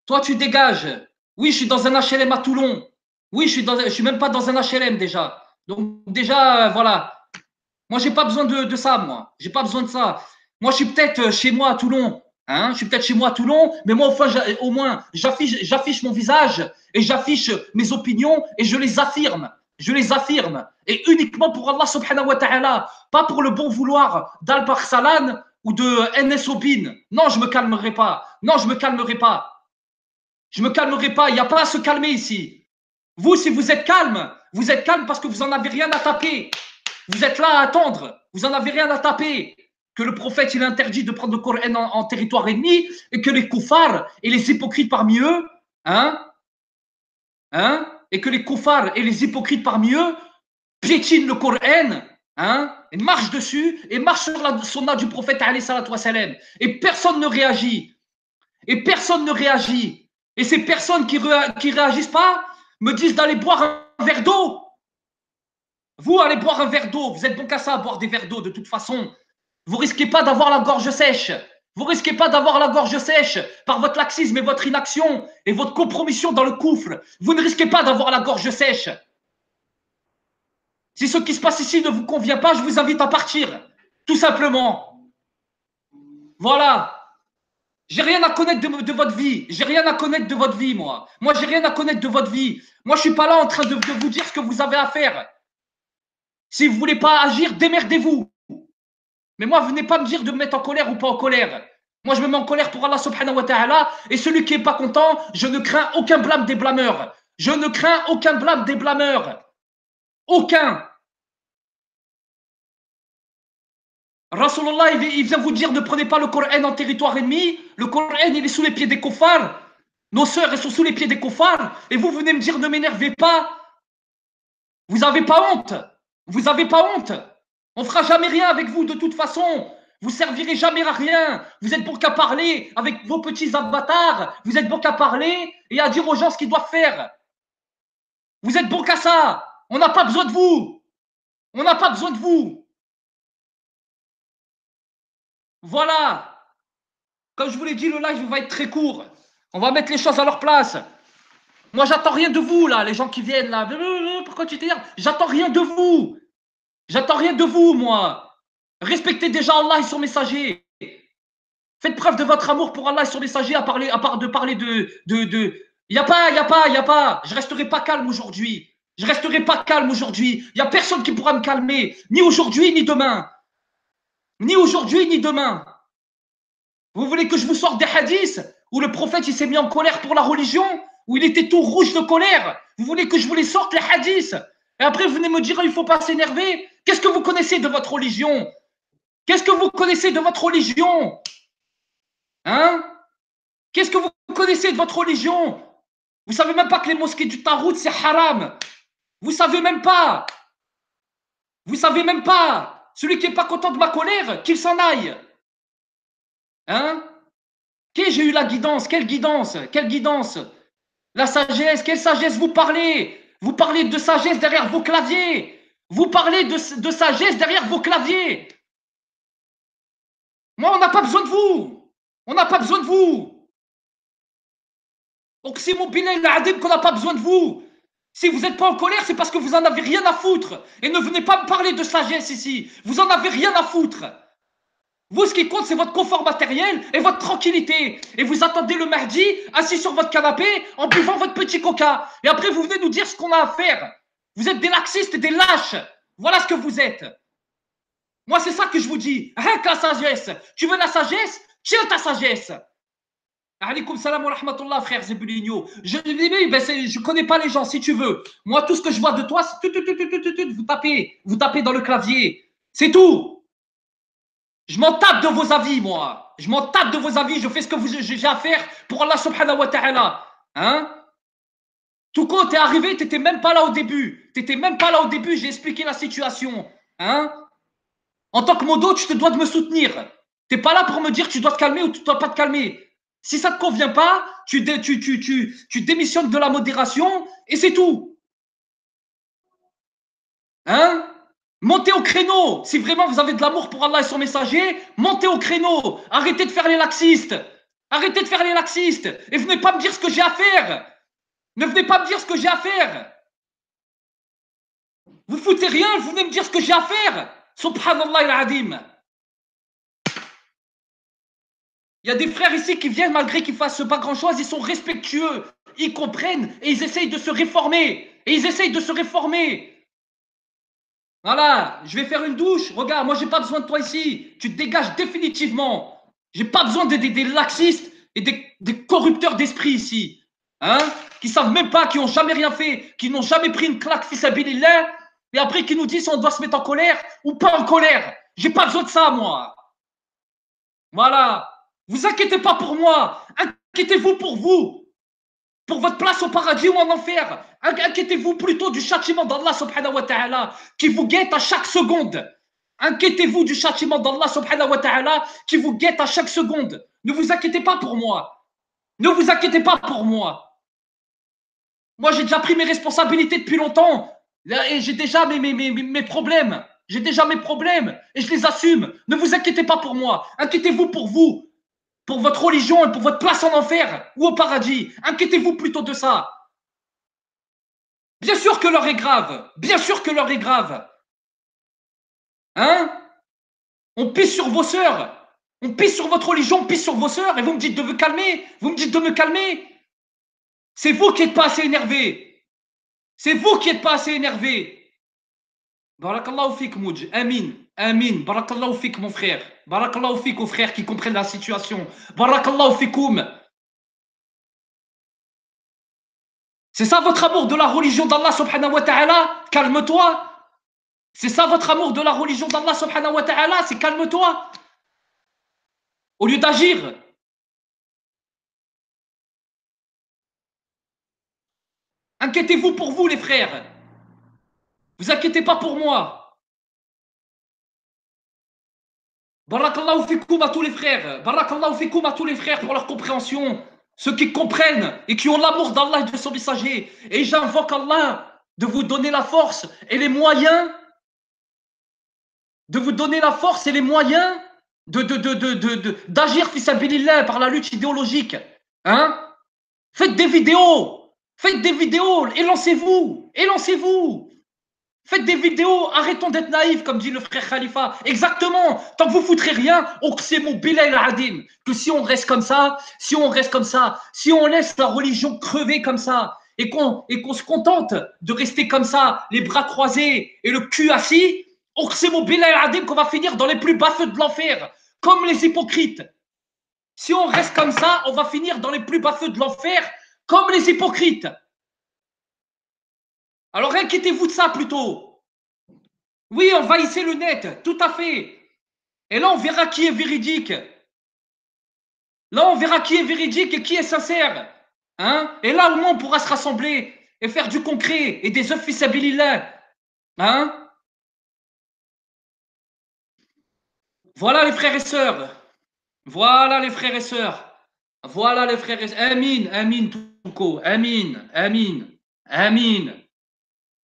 Toi, tu dégages. Oui, je suis dans un HLM à Toulon. Oui, je suis même pas dans un HLM déjà. Donc déjà, voilà. Moi, j'ai pas besoin de ça, moi. J'ai pas besoin de ça. Moi, je suis peut-être chez moi à Toulon. Hein, je suis peut-être chez moi à Toulon, mais moi, au moins, j'affiche mon visage et j'affiche mes opinions et je les affirme. Je les affirme. Et uniquement pour Allah subhanahu wa ta'ala. Pas pour le bon vouloir d'Al-Barsalan ou de NS Obin. Non, je me calmerai pas. Non, je me calmerai pas. Je ne me calmerai pas, il n'y a pas à se calmer ici. Vous, si vous êtes calme parce que vous n'en avez rien à taper. Vous êtes là à attendre, vous n'en avez rien à taper. Que le prophète, il a interdit de prendre le Coran en territoire ennemi et que les koufars et les hypocrites parmi eux, et que les koufars et les hypocrites parmi eux piétinent le Coran, et marchent dessus et marchent sur la sunna du prophète alayhi salatu wassalam. Et personne ne réagit. Et personne ne réagit. Et ces personnes qui réagissent pas me disent d'aller boire un verre d'eau. Vous, allez boire un verre d'eau. Vous êtes bon qu'à ça, à boire des verres d'eau de toute façon. Vous risquez pas d'avoir la gorge sèche. Vous risquez pas d'avoir la gorge sèche par votre laxisme et votre inaction et votre compromission dans le coufre. Vous ne risquez pas d'avoir la gorge sèche. Si ce qui se passe ici ne vous convient pas, je vous invite à partir. Tout simplement. Voilà. J'ai rien à connaître de votre vie. J'ai rien à connaître de votre vie, moi. Moi, j'ai rien à connaître de votre vie. Moi, je suis pas là en train de vous dire ce que vous avez à faire. Si vous voulez pas agir, démerdez-vous. Mais moi, venez pas me dire de me mettre en colère ou pas en colère. Moi, je me mets en colère pour Allah subhanahu wa ta'ala. Et celui qui est pas content, je ne crains aucun blâme des blâmeurs. Je ne crains aucun blâme des blâmeurs. Aucun. Rasulullah, il vient vous dire ne prenez pas le Coran en territoire ennemi. Le Coran, il est sous les pieds des koffars. Nos sœurs, elles sont sous les pieds des koffars. Et vous venez me dire ne m'énervez pas. Vous n'avez pas honte. Vous n'avez pas honte. On fera jamais rien avec vous de toute façon. Vous servirez jamais à rien. Vous êtes bon qu'à parler avec vos petits avatars. Vous êtes bon qu'à parler et à dire aux gens ce qu'ils doivent faire. Vous êtes bon qu'à ça. On n'a pas besoin de vous. On n'a pas besoin de vous. Voilà. Comme je vous l'ai dit, le live va être très court. On va mettre les choses à leur place. Moi, j'attends rien de vous, là, les gens qui viennent là. Pourquoi tu t'énerves? J'attends rien de vous. J'attends rien de vous, moi. Respectez déjà Allah et son messager. Faites preuve de votre amour pour Allah et son messager à part de parler de. Il n'y a pas. Je resterai pas calme aujourd'hui. Je resterai pas calme aujourd'hui. Il n'y a personne qui pourra me calmer. Ni aujourd'hui, ni demain. Ni aujourd'hui, ni demain. Vous voulez que je vous sorte des hadiths où le prophète il s'est mis en colère pour la religion, où il était tout rouge de colère? Vous voulez que je vous les sorte les hadiths? Et après, vous venez me dire il ne faut pas s'énerver. Qu'est-ce que vous connaissez de votre religion? Qu'est-ce que vous connaissez de votre religion? Hein? Qu'est-ce que vous connaissez de votre religion? Vous savez même pas que les mosquées du Tarout, c'est haram. Vous savez même pas. Vous savez même pas. Celui qui n'est pas content de ma colère, qu'il s'en aille. Hein? J'ai eu la guidance? Quelle guidance? Quelle guidance? La sagesse, quelle sagesse vous parlez? Vous parlez de sagesse derrière vos claviers. Vous parlez de sagesse derrière vos claviers. Moi, on n'a pas besoin de vous. On n'a pas besoin de vous. Donc, c'est mon bilan qu'on n'a pas besoin de vous. Si vous n'êtes pas en colère, c'est parce que vous n'en avez rien à foutre. Et ne venez pas me parler de sagesse ici. Vous n'en avez rien à foutre. Vous, ce qui compte, c'est votre confort matériel et votre tranquillité. Et vous attendez le mardi, assis sur votre canapé, en buvant votre petit coca. Et après, vous venez nous dire ce qu'on a à faire. Vous êtes des laxistes et des lâches. Voilà ce que vous êtes. Moi, c'est ça que je vous dis. Rien que la sagesse. Tu veux la sagesse? Tiens ta sagesse. Alaykoum salam wa rahmatullah, frère Zebuligno. Je connais pas les gens, si tu veux. Moi, tout ce que je vois de toi, c'est vous tapez dans le clavier. C'est tout. Je m'en tape de vos avis, moi. Je m'en tape de vos avis. Je fais ce que j'ai à faire pour Allah subhanahu wa ta'ala. Hein? Tout quand t'es arrivé, t'étais même pas là au début. T'étais même pas là au début, j'ai expliqué la situation. Hein? En tant que modo, tu te dois de me soutenir. T'es pas là pour me dire tu dois te calmer ou tu dois pas te calmer. Si ça te convient pas, tu démissionnes de la modération et c'est tout. Hein? Montez au créneau. Si vraiment vous avez de l'amour pour Allah et son messager, montez au créneau. Arrêtez de faire les laxistes. Arrêtez de faire les laxistes. Et venez pas me dire ce que j'ai à faire. Ne venez pas me dire ce que j'ai à faire. Vous foutez rien, vous venez me dire ce que j'ai à faire. Subhanallah al-Adim. Il y a des frères ici qui viennent malgré qu'ils fassent pas grand-chose, ils sont respectueux. Ils comprennent et ils essayent de se réformer. Et ils essayent de se réformer. Voilà, je vais faire une douche. Regarde, moi, j'ai pas besoin de toi ici. Tu te dégages définitivement. J'ai pas besoin des laxistes et des corrupteurs d'esprit ici. Hein? Qui savent même pas, qui ont jamais rien fait, qui n'ont jamais pris une claque fils abilillah, et après qui nous disent si on doit se mettre en colère ou pas en colère. J'ai pas besoin de ça, moi. Voilà. Vous inquiétez pas pour moi. Inquiétez-vous pour vous. Pour votre place au paradis ou en enfer. Inquiétez-vous plutôt du châtiment d'Allah subhanahu wa ta'ala qui vous guette à chaque seconde. Inquiétez-vous du châtiment d'Allah subhanahu wa ta'ala qui vous guette à chaque seconde. Ne vous inquiétez pas pour moi. Ne vous inquiétez pas pour moi. Moi, j'ai déjà pris mes responsabilités depuis longtemps. Et j'ai déjà mes problèmes. J'ai déjà mes problèmes et je les assume. Ne vous inquiétez pas pour moi. Inquiétez-vous pour vous. Pour votre religion et pour votre place en enfer ou au paradis. Inquiétez-vous plutôt de ça. Bien sûr que l'heure est grave. Bien sûr que l'heure est grave. Hein? On pisse sur vos sœurs. On pisse sur votre religion, on pisse sur vos sœurs. Et vous me dites de vous calmer. Vous me dites de me calmer. C'est vous qui n'êtes pas assez énervé. C'est vous qui n'êtes pas assez énervé. Barakallahu fik, Mouj. Amin. Amin. Barakallahu fik, mon frère. Barakallahu fik aux frères qui comprennent la situation. Barakallahu fikoum. C'est ça votre amour de la religion d'Allah subhanahu wa ta'ala? Calme-toi. C'est ça votre amour de la religion d'Allah subhanahu wa ta'ala? C'est calme-toi. Au lieu d'agir. Inquiétez-vous pour vous, les frères. Vous inquiétez pas pour moi. Barakallahu fikoum à tous les frères. Barakallahu fikoum à tous les frères pour leur compréhension. Ceux qui comprennent et qui ont l'amour d'Allah et de son messager. Et j'invoque Allah de vous donner la force et les moyens, de vous donner la force et les moyens d'agir fils sabilillah par la lutte idéologique. Hein? Faites des vidéos. Faites des vidéos. Élancez-vous. Élancez-vous. Faites des vidéos, arrêtons d'être naïfs, comme dit le frère Khalifa. Exactement. Tant que vous foutrez rien, c'est mon bilal adim. Que si on reste comme ça, si on laisse la religion crever comme ça, et qu'on se contente de rester comme ça, les bras croisés et le cul assis, c'est mon bilal adim qu'on va finir dans les plus bas feux de l'enfer, comme les hypocrites. Si on reste comme ça, on va finir dans les plus bas feux de l'enfer, comme les hypocrites. Alors inquiétez-vous de ça plutôt. Oui, envahissez le net, tout à fait. Et là, on verra qui est véridique. Là, on verra qui est véridique et qui est sincère. Hein? Et là, au moins, on pourra se rassembler et faire du concret et des œuvres fisabilillah. Hein? Voilà les frères et sœurs. Voilà les frères et sœurs. Voilà les frères et sœurs. Amin, amin, Touko. Amin, amin, amin.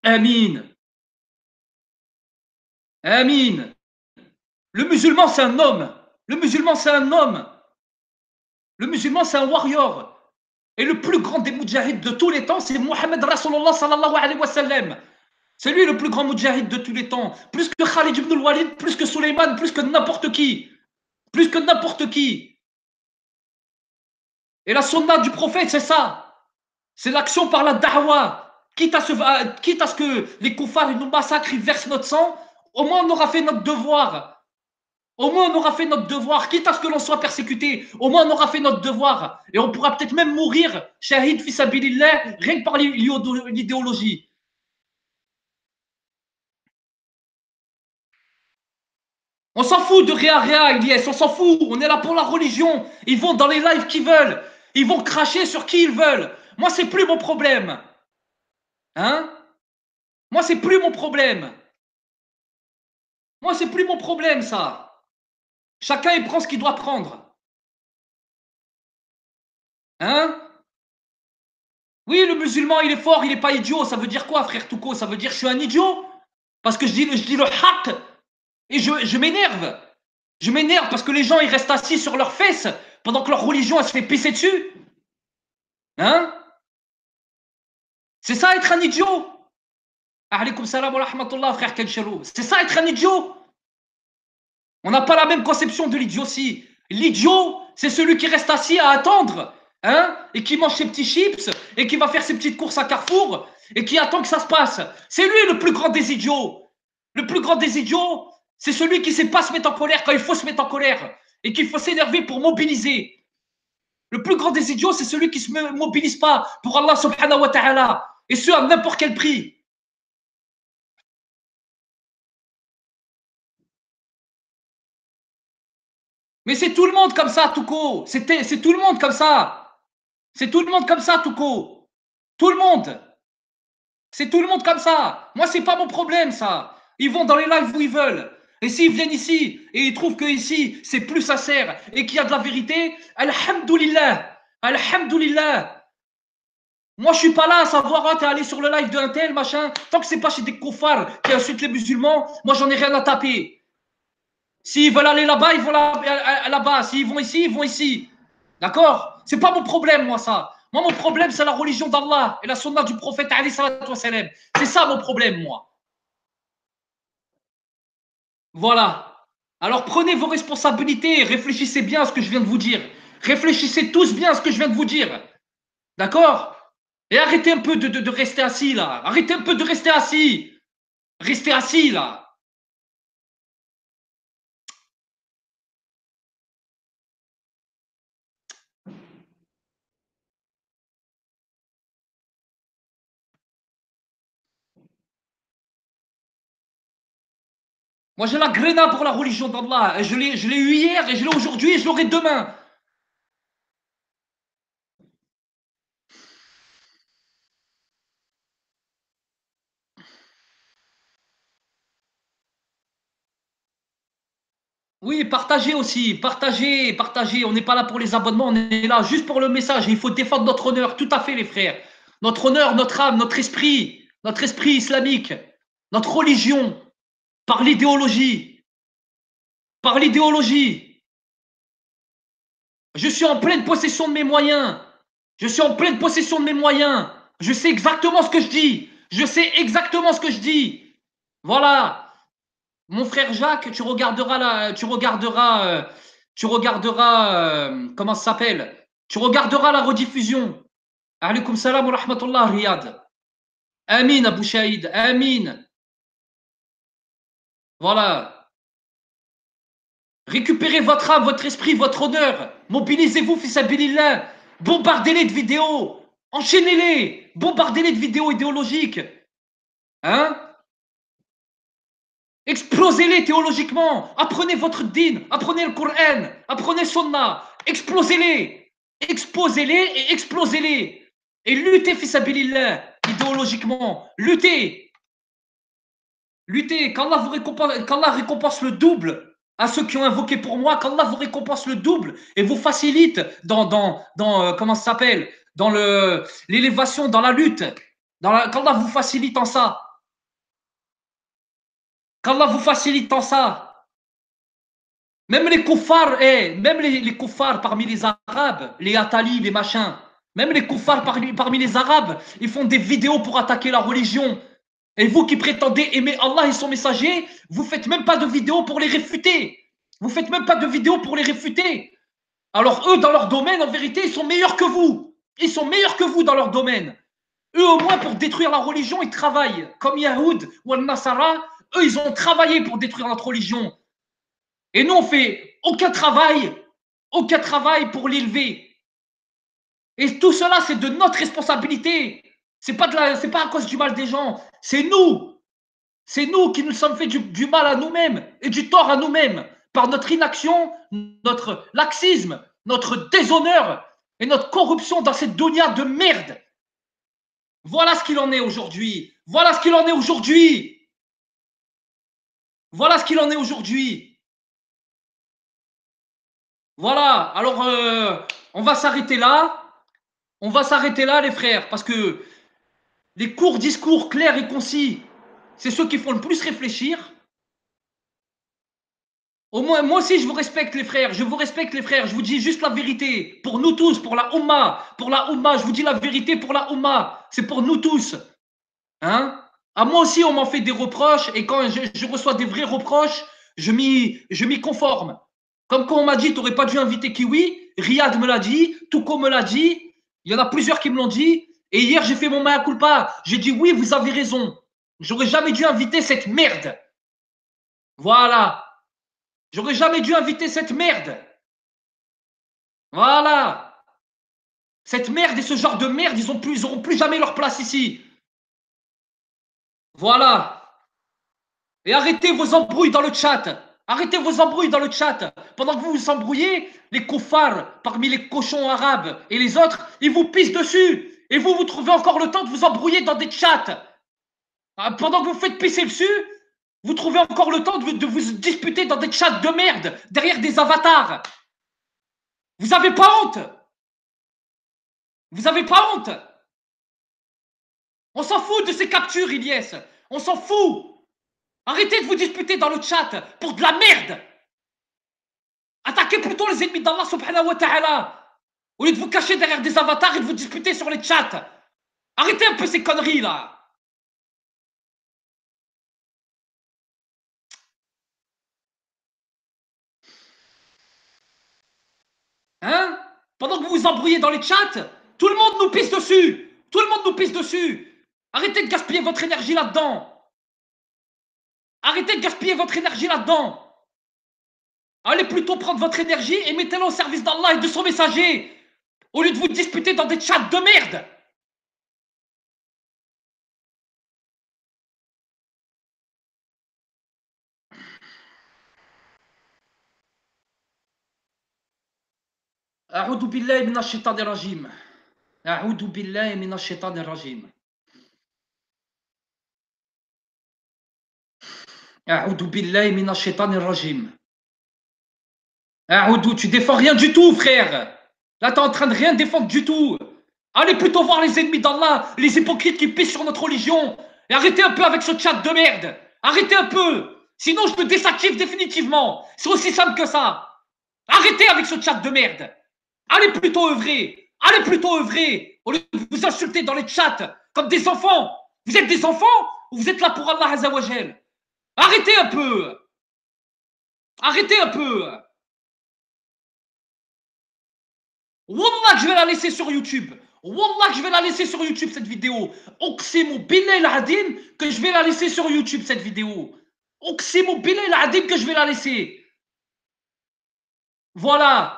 Amin. Amin. Le musulman, c'est un homme. Le musulman, c'est un homme. Le musulman, c'est un warrior. Et le plus grand des moudjahids de tous les temps, c'est Mohammed Rasulullah sallallahu alayhi wa sallam. C'est lui le plus grand moudjahid de tous les temps. Plus que Khalid ibn al-Walid, plus que Suleiman, plus que n'importe qui. Plus que n'importe qui. Et la sunna du prophète, c'est ça. C'est l'action par la da'wa. Quitte à ce que les koufars nous massacrent, ils versent notre sang, au moins on aura fait notre devoir. Au moins on aura fait notre devoir, quitte à ce que l'on soit persécuté, au moins on aura fait notre devoir. Et on pourra peut-être même mourir, shahid fi sabilillah, rien que par l'idéologie. On s'en fout de Réa, Ilyes, on s'en fout, on est là pour la religion. Ils vont dans les lives qu'ils veulent, ils vont cracher sur qui ils veulent. Moi, c'est plus mon problème. Hein? Moi, c'est plus mon problème. Moi, c'est plus mon problème, ça. Chacun, il prend ce qu'il doit prendre. Hein? Oui, le musulman, il est fort, il n'est pas idiot. Ça veut dire quoi, frère Touko? Ça veut dire que je suis un idiot? Parce que je dis le haq et je m'énerve. Je m'énerve parce que les gens, ils restent assis sur leurs fesses pendant que leur religion, elle se fait pisser dessus. Hein? C'est ça être un idiot? Alaykoum salam wa rahmatullah, frère Kenchelo. C'est ça être un idiot? On n'a pas la même conception de l'idiotie. L'idiot, c'est celui qui reste assis à attendre, hein, et qui mange ses petits chips, et qui va faire ses petites courses à Carrefour, et qui attend que ça se passe. C'est lui le plus grand des idiots. Le plus grand des idiots, c'est celui qui ne sait pas se mettre en colère quand il faut se mettre en colère, et qu'il faut s'énerver pour mobiliser. Le plus grand des idiots, c'est celui qui ne se mobilise pas pour Allah subhanahu wa ta'ala, et ce à n'importe quel prix. Mais c'est tout le monde comme ça, Touko. C'est tout le monde comme ça. C'est tout le monde comme ça, Touko. Tout le monde. C'est tout le monde comme ça. Moi, c'est pas mon problème, ça. Ils vont dans les lives où ils veulent. Et s'ils viennent ici et ils trouvent que ici c'est plus sincère et qu'il y a de la vérité, alhamdoulilah. Alhamdoulilah. Moi, je suis pas là à savoir, oh, t'es allé sur le live d'un tel, machin. Tant que c'est pas chez des koufars qui insultent les musulmans, moi, j'en ai rien à taper. S'ils veulent aller là-bas, ils vont là-bas. S'ils vont ici, ils vont ici. D'accord? C'est pas mon problème, moi, ça. Moi, mon problème, c'est la religion d'Allah et la sunna du prophète alayhi salatu wassalam. C'est ça mon problème, moi. Voilà. Alors prenez vos responsabilités et réfléchissez bien à ce que je viens de vous dire. Réfléchissez tous bien à ce que je viens de vous dire. D'accord? Et arrêtez un peu de rester assis là. Arrêtez un peu de rester assis. Restez assis là. Moi j'ai la gréna pour la religion d'Allah. Je l'ai eu hier et je l'ai aujourd'hui et je l'aurai demain. Oui, partagez aussi, partagez, partagez. On n'est pas là pour les abonnements, on est là juste pour le message. Il faut défendre notre honneur, tout à fait, les frères. Notre honneur, notre âme, notre esprit islamique, notre religion, par l'idéologie, par l'idéologie. Je suis en pleine possession de mes moyens. Je suis en pleine possession de mes moyens. Je sais exactement ce que je dis. Je sais exactement ce que je dis. Voilà. Mon frère Jacques, comment ça s'appelle? Tu regarderas la rediffusion. Alaykoum salam wa rahmatullah, Riyad. Amin, Abou Shaïd, Amin. Voilà. Récupérez votre âme, votre esprit, votre honneur. Mobilisez-vous, fils abilillah. Bombardez-les de vidéos. Enchaînez-les. Bombardez-les de vidéos idéologiques. Hein? Explosez-les théologiquement. Apprenez votre din, apprenez le Coran, apprenez Sunnah. Explosez-les. Exposez-les et explosez-les. Et luttez, fils abilillah, idéologiquement. Luttez. Luttez. Qu'Allah récompense le double à ceux qui ont invoqué pour moi. Qu'Allah vous récompense le double et vous facilite dans comment ça s'appelle? Dans l'élévation, dans la lutte. Qu'Allah vous facilite en ça. Qu'Allah vous facilite en ça. Même les koufars, même les koufars parmi les Arabes, les Atali, les machins, même les koufars parmi les Arabes, ils font des vidéos pour attaquer la religion. Et vous qui prétendez aimer Allah et son messager, vous faites même pas de vidéos pour les réfuter. Vous faites même pas de vidéos pour les réfuter. Alors eux, dans leur domaine, en vérité, ils sont meilleurs que vous. Ils sont meilleurs que vous dans leur domaine. Eux, au moins, pour détruire la religion, ils travaillent. Comme Yahoud ou Al-Nasara, eux, ils ont travaillé pour détruire notre religion. Et nous, on fait aucun travail pour l'élever. Et tout cela, c'est de notre responsabilité. C'est pas à cause du mal des gens. C'est nous qui nous sommes fait du mal à nous-mêmes et du tort à nous-mêmes par notre inaction, notre laxisme, notre déshonneur et notre corruption dans cette dunya de merde. Voilà ce qu'il en est aujourd'hui. Voilà ce qu'il en est aujourd'hui. Voilà ce qu'il en est aujourd'hui. Voilà. Alors, on va s'arrêter là. On va s'arrêter là, les frères, parce que les courts discours clairs et concis, c'est ceux qui font le plus réfléchir. Au moins, moi aussi, je vous respecte, les frères. Je vous respecte, les frères. Je vous dis juste la vérité. Pour nous tous, pour la Oumma. Pour la Oumma, je vous dis la vérité pour la Oumma. C'est pour nous tous. Hein? À moi aussi, on m'en fait des reproches. Et quand je reçois des vrais reproches, je m'y conforme. Comme quand on m'a dit, tu n'aurais pas dû inviter Kiwi. Riyad me l'a dit. Touko me l'a dit. Il y en a plusieurs qui me l'ont dit. Et hier, j'ai fait mon mea culpa. J'ai dit, oui, vous avez raison. J'aurais jamais dû inviter cette merde. Voilà. J'aurais jamais dû inviter cette merde. Voilà. Cette merde et ce genre de merde, ils auront plus jamais leur place ici. Voilà. Et arrêtez vos embrouilles dans le chat. Arrêtez vos embrouilles dans le chat. Pendant que vous vous embrouillez, les koufars, parmi les cochons arabes et les autres, ils vous pissent dessus. Et vous, vous trouvez encore le temps de vous embrouiller dans des chats. Pendant que vous faites pisser dessus, vous trouvez encore le temps de vous disputer dans des chats de merde, derrière des avatars. Vous avez pas honte. Vous avez pas honte. On s'en fout de ces captures, Ilyes. On s'en fout. Arrêtez de vous disputer dans le chat pour de la merde. Attaquez plutôt les ennemis d'Allah subhanahu wa ta'ala. Au lieu de vous cacher derrière des avatars et de vous disputer sur les chats. Arrêtez un peu ces conneries là. Hein? Pendant que vous vous embrouillez dans les chats, tout le monde nous pisse dessus. Tout le monde nous pisse dessus. Arrêtez de gaspiller votre énergie là-dedans. Arrêtez de gaspiller votre énergie là-dedans. Allez plutôt prendre votre énergie et mettez-la au service d'Allah et de son messager. Au lieu de vous disputer dans des chats de merde. أعوذ بالله من الشيطان الرجيم. أعوذ بالله من الشيطان الرجيم. أعوذ بالله من الشيطان الرجيم. Aoudou, tu défends rien du tout, frère. Là, t'es en train de rien défendre du tout. Allez plutôt voir les ennemis d'Allah, les hypocrites qui pissent sur notre religion. Et arrêtez un peu avec ce chat de merde. Arrêtez un peu. Sinon, je me désactive définitivement. C'est aussi simple que ça. Arrêtez avec ce chat de merde. Allez plutôt œuvrer. Allez plutôt œuvrer. Au lieu de vous insulter dans les chats comme des enfants. Vous êtes des enfants ou vous êtes là pour Allah Azzawajal? Arrêtez un peu. Arrêtez un peu. Wallah que je vais la laisser sur YouTube. Wallah que je vais la laisser sur YouTube cette vidéo. Oksimu billah al-adim que je vais la laisser sur YouTube cette vidéo. Oksimu billah al-adim que je vais la laisser. Voilà.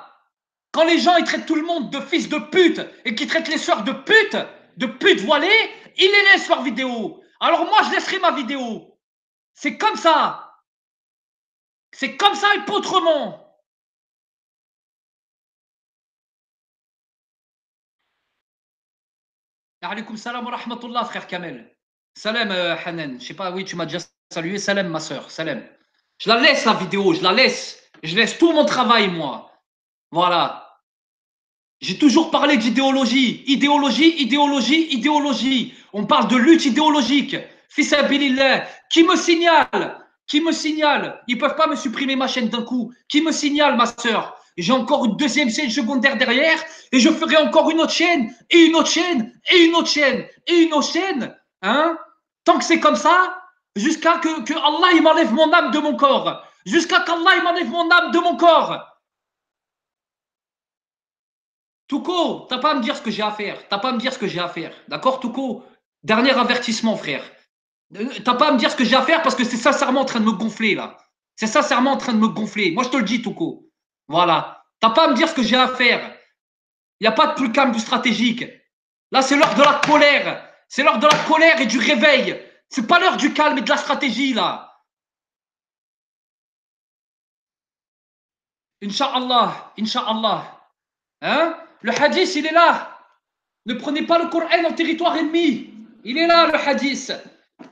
Quand les gens ils traitent tout le monde de fils de pute et qui traitent les sœurs de pute voilées, ils les laissent leur vidéo. Alors moi je laisserai ma vidéo. C'est comme ça. C'est comme ça et pas autrement. Alaykoum salam wa rahmatullah, frère Kamel. Salam, Hanan. Je sais pas, oui, tu m'as déjà salué. Salam, ma soeur. Salam. Je la laisse, la vidéo. Je la laisse. Je laisse tout mon travail, moi. Voilà. J'ai toujours parlé d'idéologie. Idéologie, idéologie, idéologie. On parle de lutte idéologique. Fils abilillah. Qui me signale? Qui me signale? Ils peuvent pas me supprimer ma chaîne d'un coup. Qui me signale, ma soeur? J'ai encore une deuxième chaîne secondaire derrière et je ferai encore une autre chaîne et une autre chaîne et une autre chaîne et une autre chaîne. Hein? Tant que c'est comme ça, jusqu'à que Allah il m'enlève mon âme de mon corps. Jusqu'à qu'Allah il m'enlève mon âme de mon corps. Touko, t'as pas à me dire ce que j'ai à faire. T'as pas à me dire ce que j'ai à faire. D'accord, Touko? Dernier avertissement, frère. T'as pas à me dire ce que j'ai à faire parce que c'est sincèrement en train de me gonfler, là. C'est sincèrement en train de me gonfler. Moi, je te le dis, Touko. Voilà. T'as pas à me dire ce que j'ai à faire. Il n'y a pas de plus calme du stratégique. Là, c'est l'heure de la colère. C'est l'heure de la colère et du réveil. C'est pas l'heure du calme et de la stratégie, là. Inch'Allah. Inch'Allah. Hein? Le hadith, il est là. Ne prenez pas le Coran en territoire ennemi. Il est là, le hadith.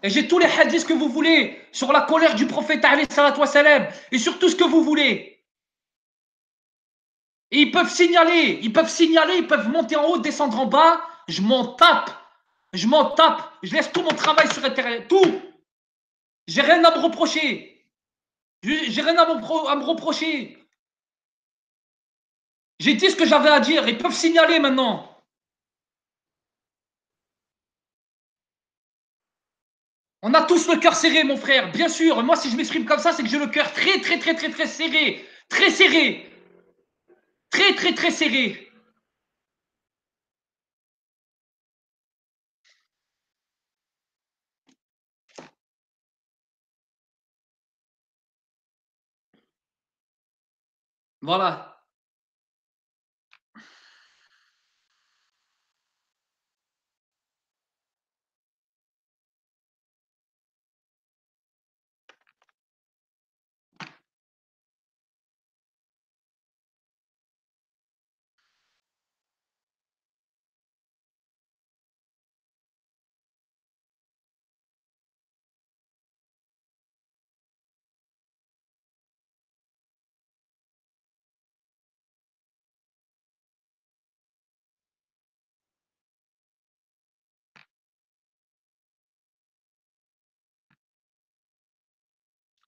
Et j'ai tous les hadiths que vous voulez sur la colère du prophète salam, et sur tout ce que vous voulez. Et ils peuvent monter en haut, descendre en bas. Je m'en tape. Je m'en tape. Je laisse tout mon travail sur Internet. Tout. J'ai rien à me reprocher. J'ai rien à me reprocher. J'ai dit ce que j'avais à dire. Ils peuvent signaler maintenant. On a tous le cœur serré, mon frère, bien sûr. Moi, si je m'exprime comme ça, c'est que j'ai le cœur très, très, très, très, très serré. Très serré. Très, très, très serré. Voilà.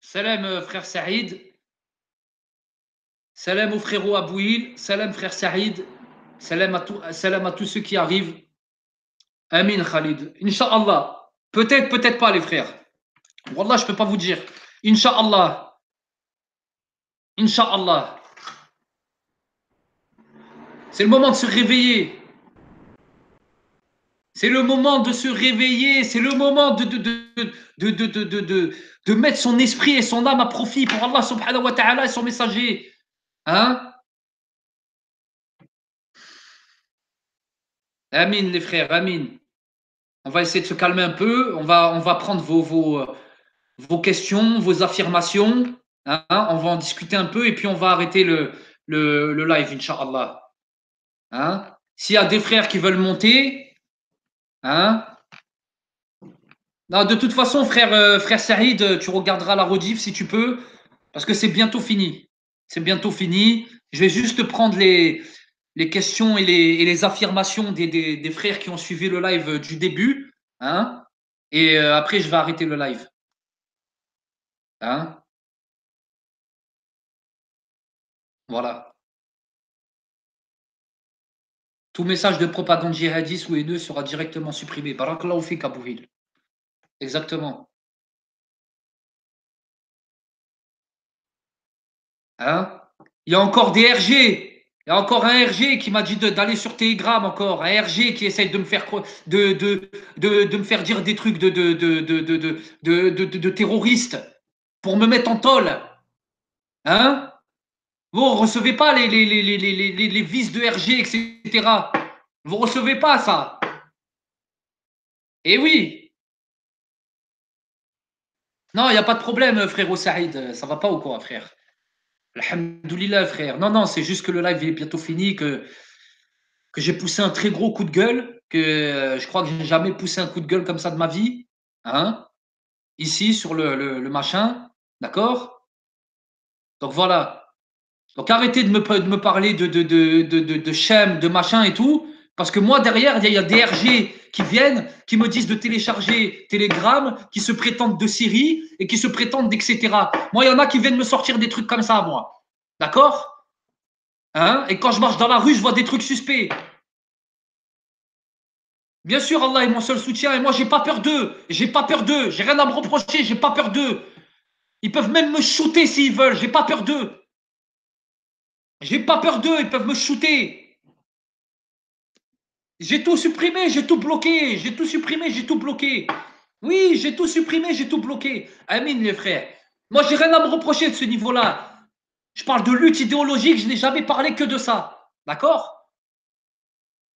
Salam, frère Saïd. Salam au frérot Abouil. Salam, frère Saïd. Salam à tous ceux qui arrivent. Amin Khalid. Inch'Allah. Peut-être, peut-être pas, les frères. Wallah, je peux pas vous dire. Inch'Allah. Inch'Allah. C'est le moment de se réveiller. C'est le moment de se réveiller. C'est le moment de mettre son esprit et son âme à profit pour Allah subhanahu wa ta'ala et son messager. Hein? Amin, les frères. Amin. On va essayer de se calmer un peu. On va prendre vos questions, vos affirmations. Hein, on va en discuter un peu et puis on va arrêter le live, Inch'Allah. Hein. S'il y a des frères qui veulent monter, hein. Non, de toute façon, frère Saïd, tu regarderas la rediff si tu peux, parce que c'est bientôt fini. C'est bientôt fini. Je vais juste prendre les questions et les affirmations des frères qui ont suivi le live du début. Hein, et après, je vais arrêter le live. Hein, voilà. Tout message de propagande djihadiste ou haineux sera directement supprimé. Barakallahu fik, Abouhil. Exactement. Hein? Il y a encore des RG. Il y a encore un RG qui m'a dit d'aller sur Telegram encore. Un RG qui essaye de me faire, de me faire dire des trucs de terroristes pour me mettre en tôle. Hein? Vous ne recevez pas les vices de RG, etc. Vous ne recevez pas ça. Eh oui. Non, il n'y a pas de problème, frérot Saïd. Ça va pas ou quoi, frère? Alhamdoulilah, frère. Non, non, c'est juste que le live est bientôt fini, que j'ai poussé un très gros coup de gueule, que je crois que j'ai jamais poussé un coup de gueule comme ça de ma vie. Hein, ici, sur le machin. D'accord. Donc voilà. Donc arrêtez de me parler de Shem, de machin et tout. Parce que moi, derrière, il y a des RG qui viennent, qui me disent de télécharger Telegram, qui se prétendent de Syrie et qui se prétendent d'etc. Moi, il y en a qui viennent me sortir des trucs comme ça, moi. D'accord. Hein, et quand je marche dans la rue, je vois des trucs suspects. Bien sûr, Allah est mon seul soutien et moi, j'ai pas peur d'eux. J'ai pas peur d'eux. J'ai rien à me reprocher. J'ai pas peur d'eux. Ils peuvent même me shooter s'ils veulent. J'ai pas peur d'eux. J'ai pas peur d'eux. Ils peuvent me shooter. J'ai tout supprimé. J'ai tout bloqué. J'ai tout supprimé. J'ai tout bloqué. Oui, j'ai tout supprimé. J'ai tout bloqué. Amin, les frères. Moi, j'ai rien à me reprocher de ce niveau-là. Je parle de lutte idéologique. Je n'ai jamais parlé que de ça. D'accord.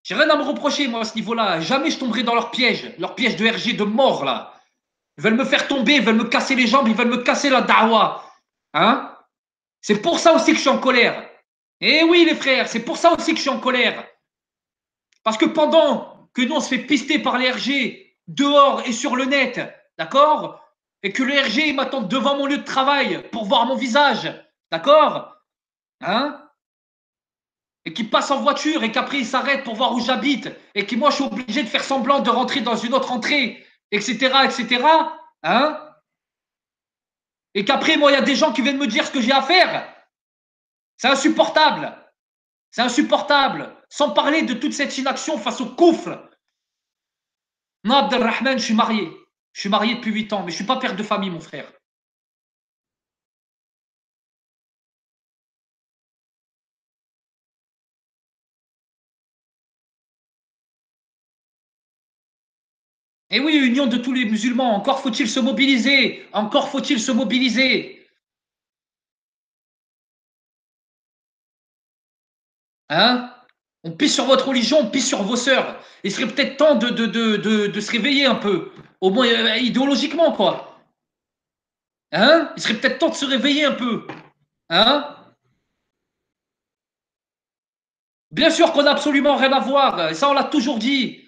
J'ai rien à me reprocher, moi, à ce niveau-là. Jamais je tomberai dans leur piège de RG de mort, là. Ils veulent me faire tomber, ils veulent me casser les jambes, ils veulent me casser la dawa. Hein? C'est pour ça aussi que je suis en colère. Eh oui, les frères, c'est pour ça aussi que je suis en colère. Parce que pendant que nous, on se fait pister par les RG dehors et sur le net, d'accord? Et que le RG m'attend devant mon lieu de travail pour voir mon visage, d'accord? Hein? Et qui passe en voiture et qu'après il s'arrête pour voir où j'habite et que moi je suis obligé de faire semblant de rentrer dans une autre entrée, etc., etc. Hein? Et qu'après, moi, il y a des gens qui viennent me dire ce que j'ai à faire. C'est insupportable. C'est insupportable. Sans parler de toute cette inaction face au coufre. Non, Abdelrahman, je suis marié. Je suis marié depuis 8 ans, mais je ne suis pas père de famille, mon frère. Et oui, union de tous les musulmans. Encore faut-il se mobiliser. Encore faut-il se mobiliser. Hein? On pisse sur votre religion, on pisse sur vos sœurs. Il serait peut-être temps de se réveiller un peu. Au moins idéologiquement, quoi. Hein? Il serait peut-être temps de se réveiller un peu. Hein? Bien sûr qu'on n'a absolument rien à voir. Ça, on l'a toujours dit.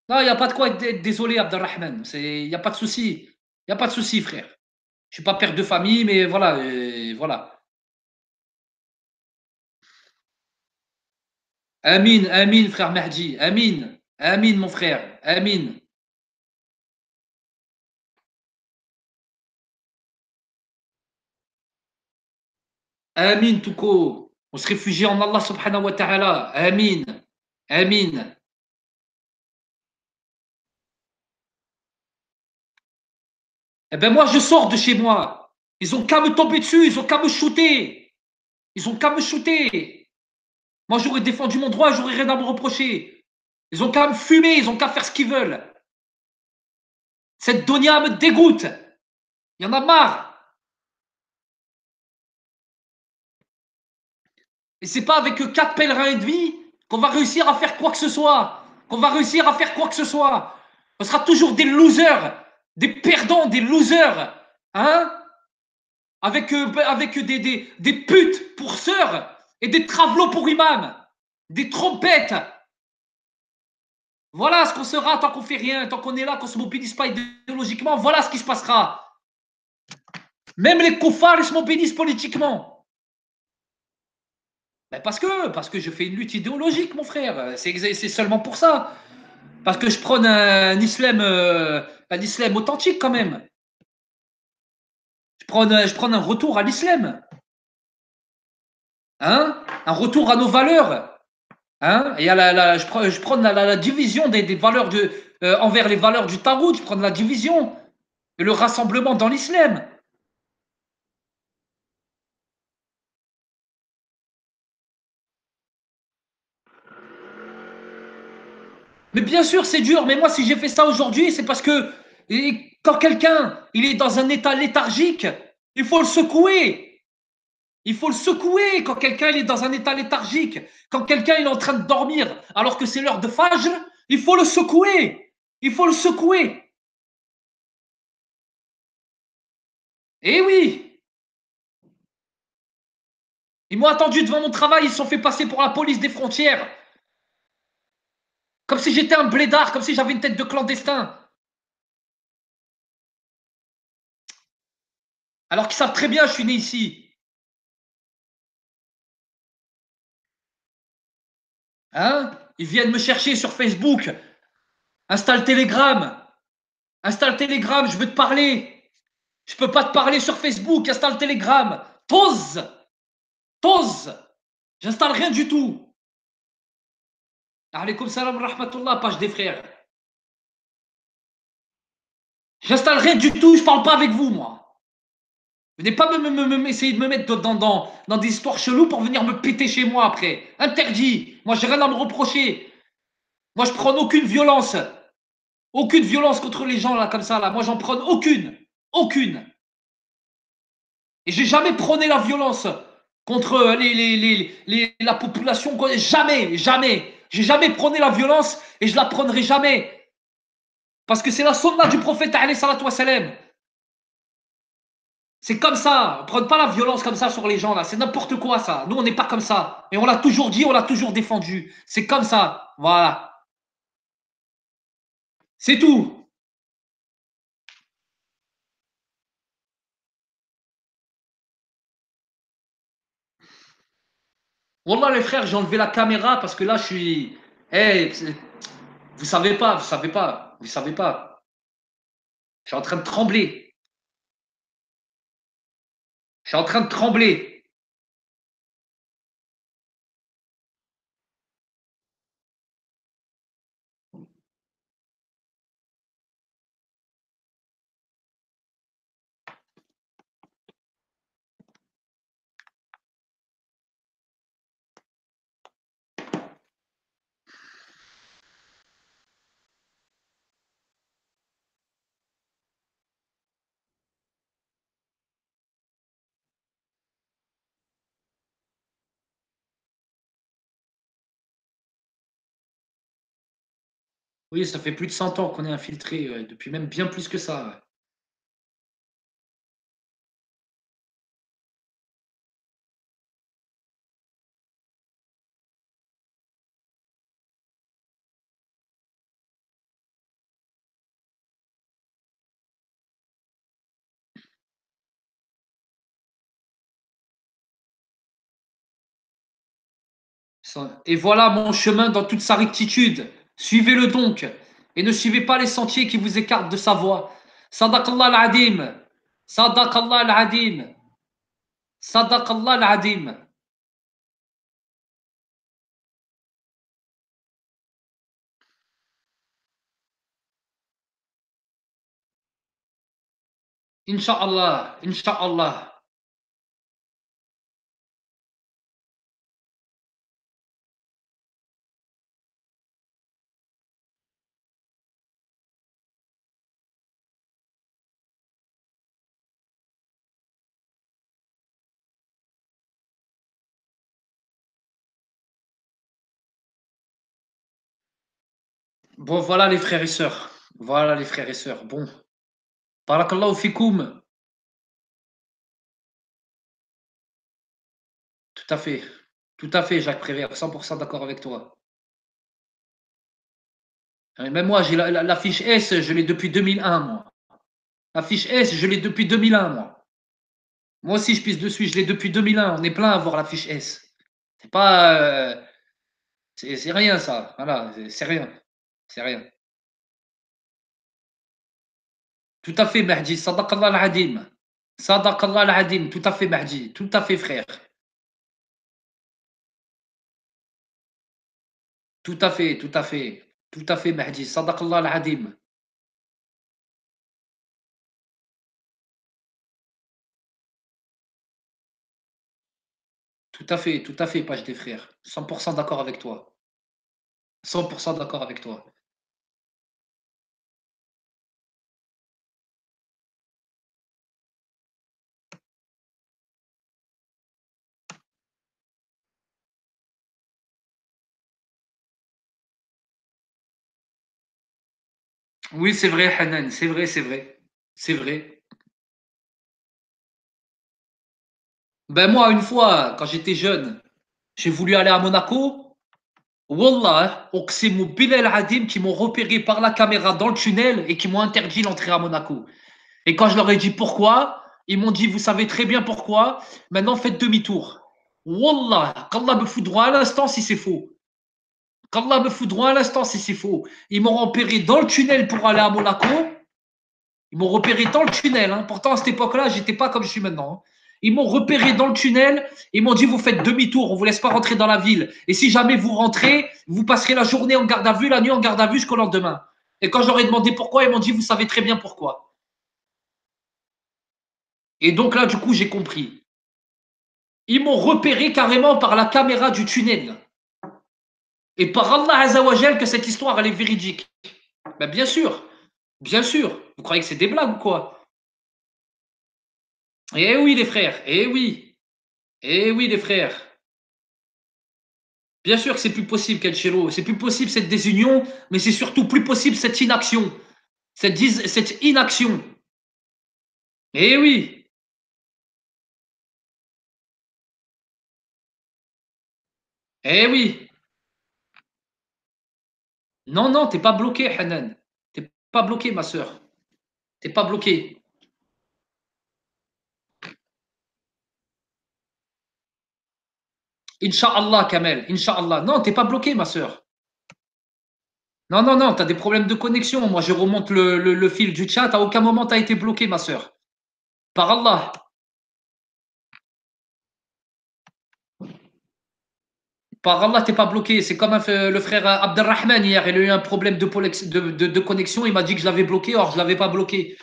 Non, il n'y a pas de quoi être désolé, Abdelrahman. Il n'y a pas de souci. Il n'y a pas de souci, frère. Je ne suis pas père de famille, mais voilà. Voilà. Amin, Amin, frère Mahdi. Amin. Amin, mon frère. Amin. Amin, Touko. On se réfugie en Allah subhanahu wa ta'ala. Amin. Amin. Eh ben moi, je sors de chez moi. Ils ont qu'à me tomber dessus, ils ont qu'à me shooter. Ils ont qu'à me shooter. Moi, j'aurais défendu mon droit, j'aurais rien à me reprocher. Ils ont qu'à me fumer, ils ont qu'à faire ce qu'ils veulent. Cette donia me dégoûte. Il y en a marre. Et c'est pas avec 4 pèlerins et demi qu'on va réussir à faire quoi que ce soit. Qu'on va réussir à faire quoi que ce soit. On sera toujours des losers, des perdants, des losers. Hein? Avec des putes pour sœurs et des travelots pour imams. Des trompettes. Voilà ce qu'on sera tant qu'on fait rien, tant qu'on est là, qu'on ne se mobilise pas idéologiquement. Voilà ce qui se passera. Même les koufars, ils se mobilisent politiquement. Ben parce que je fais une lutte idéologique, mon frère. C'est seulement pour ça. Parce que je prône un islam authentique quand même. Je prône un retour à l'islam. Hein? Un retour à nos valeurs. Hein? Et je prône la division des valeurs envers les valeurs du Tarout. Je prône la division et le rassemblement dans l'islam. Mais bien sûr, c'est dur. Mais moi, si j'ai fait ça aujourd'hui, c'est parce que quand quelqu'un il est dans un état léthargique, il faut le secouer. Il faut le secouer quand quelqu'un il est dans un état léthargique. Quand quelqu'un il est en train de dormir alors que c'est l'heure de Fajr, il faut le secouer. Il faut le secouer. Eh oui, ils m'ont attendu devant mon travail, ils se sont fait passer pour la police des frontières. Comme si j'étais un blédard, comme si j'avais une tête de clandestin. Alors qu'ils savent très bien que je suis né ici. Hein? Ils viennent me chercher sur Facebook. Installe Telegram. Installe Telegram, je veux te parler. Je peux pas te parler sur Facebook. Installe Telegram. Pause. Pause. J'installe rien du tout. Alaykoum salam rahmatullah, page des frères. J'installe rien du tout, je parle pas avec vous, moi. Venez pas essayer de me mettre dans des histoires cheloues pour venir me péter chez moi après. Interdit. Moi, j'ai rien à me reprocher. Moi, je prends aucune violence. Aucune violence contre les gens là comme ça. Là. Moi, j'en prends aucune. Aucune. Et j'ai jamais prôné la violence contre la population. Jamais, jamais. J'ai jamais prôné la violence et je la prônerai jamais. Parce que c'est la sunna du prophète alayhi salatu wassalam. C'est comme ça. Prenez pas la violence comme ça sur les gens là. C'est n'importe quoi ça. Nous, on n'est pas comme ça. Et on l'a toujours dit, on l'a toujours défendu. C'est comme ça. Voilà. C'est tout. Wallah les frères, j'ai enlevé la caméra parce que là, je suis. Hey, vous savez pas, vous savez pas, vous savez pas. Je suis en train de trembler. Je suis en train de trembler. Oui, ça fait plus de 100 ans qu'on est infiltré, depuis même bien plus que ça. Ouais. Et voilà mon chemin dans toute sa rectitude. Suivez-le donc et ne suivez pas les sentiers qui vous écartent de sa voie. Sadaqallah al-adim. Sadaqallah al-adim. Sadaqallah al-adim. Inch'Allah, Inch'Allah. Bon, voilà les frères et sœurs. Voilà les frères et sœurs. Bon, barakallahu fikoum. Tout à fait, Jacques Prévert, 100% d'accord avec toi. Même moi, j'ai la fiche S, je l'ai depuis 2001, moi. La fiche S, je l'ai depuis 2001, moi. Moi aussi, je pisse dessus, je l'ai depuis 2001. On est plein à avoir la fiche S. C'est pas. C'est rien, ça. Voilà, c'est rien. C'est rien. Tout à fait, Mahdi. Sadaqallah al-Adim. Sadaqallah al-Adim. Tout à fait, Mahdi. Tout à fait, frère. Tout à fait, tout à fait. Tout à fait, Mahdi. Sadaqallah al-Adim. Tout à fait, Page des frères. 100% d'accord avec toi. 100% d'accord avec toi. Oui, c'est vrai, Hanan. C'est vrai, c'est vrai. C'est vrai. Ben moi, une fois, quand j'étais jeune, j'ai voulu aller à Monaco. Wallah, Oqsimu Bilal Adim qui m'ont repéré par la caméra dans le tunnel et qui m'ont interdit l'entrée à Monaco. Et quand je leur ai dit pourquoi, ils m'ont dit, vous savez très bien pourquoi, maintenant faites demi-tour. Wallah, qu'Allah me fout droit à l'instant si c'est faux. Qu'Allah me fout droit à l'instant si c'est faux. Ils m'ont repéré dans le tunnel pour aller à Monaco. Ils m'ont repéré dans le tunnel. Hein. Pourtant, à cette époque-là, j'étais pas comme je suis maintenant. Hein. Ils m'ont repéré dans le tunnel. Ils m'ont dit, vous faites demi-tour. On vous laisse pas rentrer dans la ville. Et si jamais vous rentrez, vous passerez la journée en garde à vue, la nuit en garde à vue jusqu'au lendemain. Et quand j'aurais demandé pourquoi, ils m'ont dit, vous savez très bien pourquoi. Et donc là, du coup, j'ai compris. Ils m'ont repéré carrément par la caméra du tunnel. Et par Allah Azzawajal que cette histoire, elle est véridique. Ben, bien sûr. Bien sûr. Vous croyez que c'est des blagues ou quoi? Eh oui, les frères. Eh oui. Eh oui, les frères. Bien sûr que c'est plus possible, Cancelo. C'est plus possible cette désunion, mais c'est surtout plus possible cette inaction. Cette inaction. Eh oui. Eh oui. Non, non, t'es pas bloqué, Hanan. T'es pas bloqué, ma sœur. T'es pas bloqué. Inch'Allah, Kamel. Inch'Allah. Non, t'es pas bloqué, ma sœur. Non, non, non, t'as des problèmes de connexion. Moi, je remonte le fil du chat. À aucun moment, t'as été bloqué, ma sœur. Par Allah. Par Allah, t'es pas bloqué. C'est comme le frère Abdelrahman hier. Il a eu un problème de connexion. Il m'a dit que je l'avais bloqué. Or, je l'avais pas bloqué.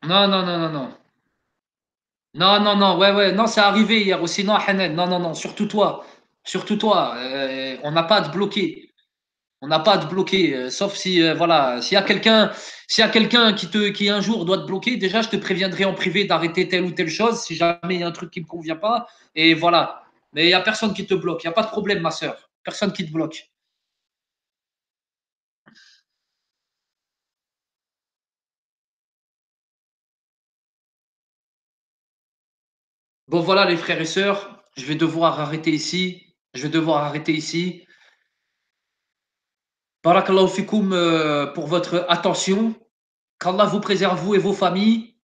Non, non, non, non, non. Non, non, non, ouais, ouais, non, c'est arrivé hier aussi. Non, Hanan, non, non, non, surtout toi. Surtout toi. On n'a pas à te bloquer. On n'a pas à te bloquer. Sauf si, voilà, s'il y a quelqu'un qui un jour doit te bloquer, déjà, je te préviendrai en privé d'arrêter telle ou telle chose si jamais il y a un truc qui ne me convient pas. Et voilà. Mais il n'y a personne qui te bloque. Il n'y a pas de problème, ma sœur. Personne qui te bloque. Bon, voilà, les frères et sœurs, je vais devoir arrêter ici. Je vais devoir arrêter ici. Barakallahu fikoum pour votre attention. Qu'Allah vous préserve, vous et vos familles.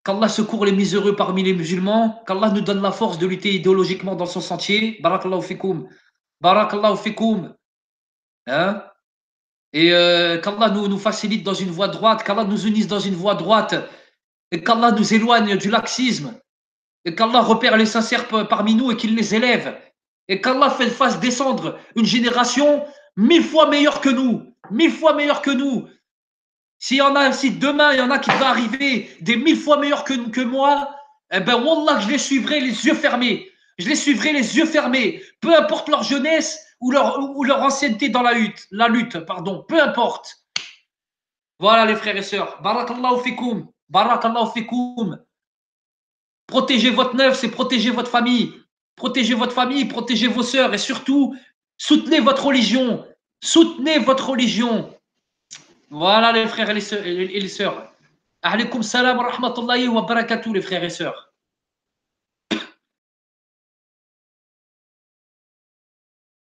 Qu'Allah secourt les miséreux parmi les musulmans. Qu'Allah nous donne la force de lutter idéologiquement dans son sentier. Barakallahu fikoum. Barakallahu fikoum. Hein? Et qu'Allah nous facilite dans une voie droite. Qu'Allah nous unisse dans une voie droite. Et qu'Allah nous éloigne du laxisme. Et qu'Allah repère les sincères parmi nous et qu'il les élève. Et qu'Allah fasse descendre une génération 1000 fois meilleure que nous. 1000 fois meilleure que nous. Si demain, il y en a qui vont arriver des 1000 fois meilleurs que moi, eh ben, Wallah, je les suivrai les yeux fermés. Je les suivrai les yeux fermés. Peu importe leur jeunesse ou leur ancienneté dans la lutte, pardon. Peu importe. Voilà les frères et sœurs. Barakallahu fikoum. Barakallahu fikoum. Protégez votre neuf, c'est protéger votre famille. Protégez votre famille, protégez vos sœurs et surtout, soutenez votre religion. Soutenez votre religion. Voilà les frères et les sœurs. Alaykoum salam wa rahmatullahi wa barakatuh les frères et sœurs.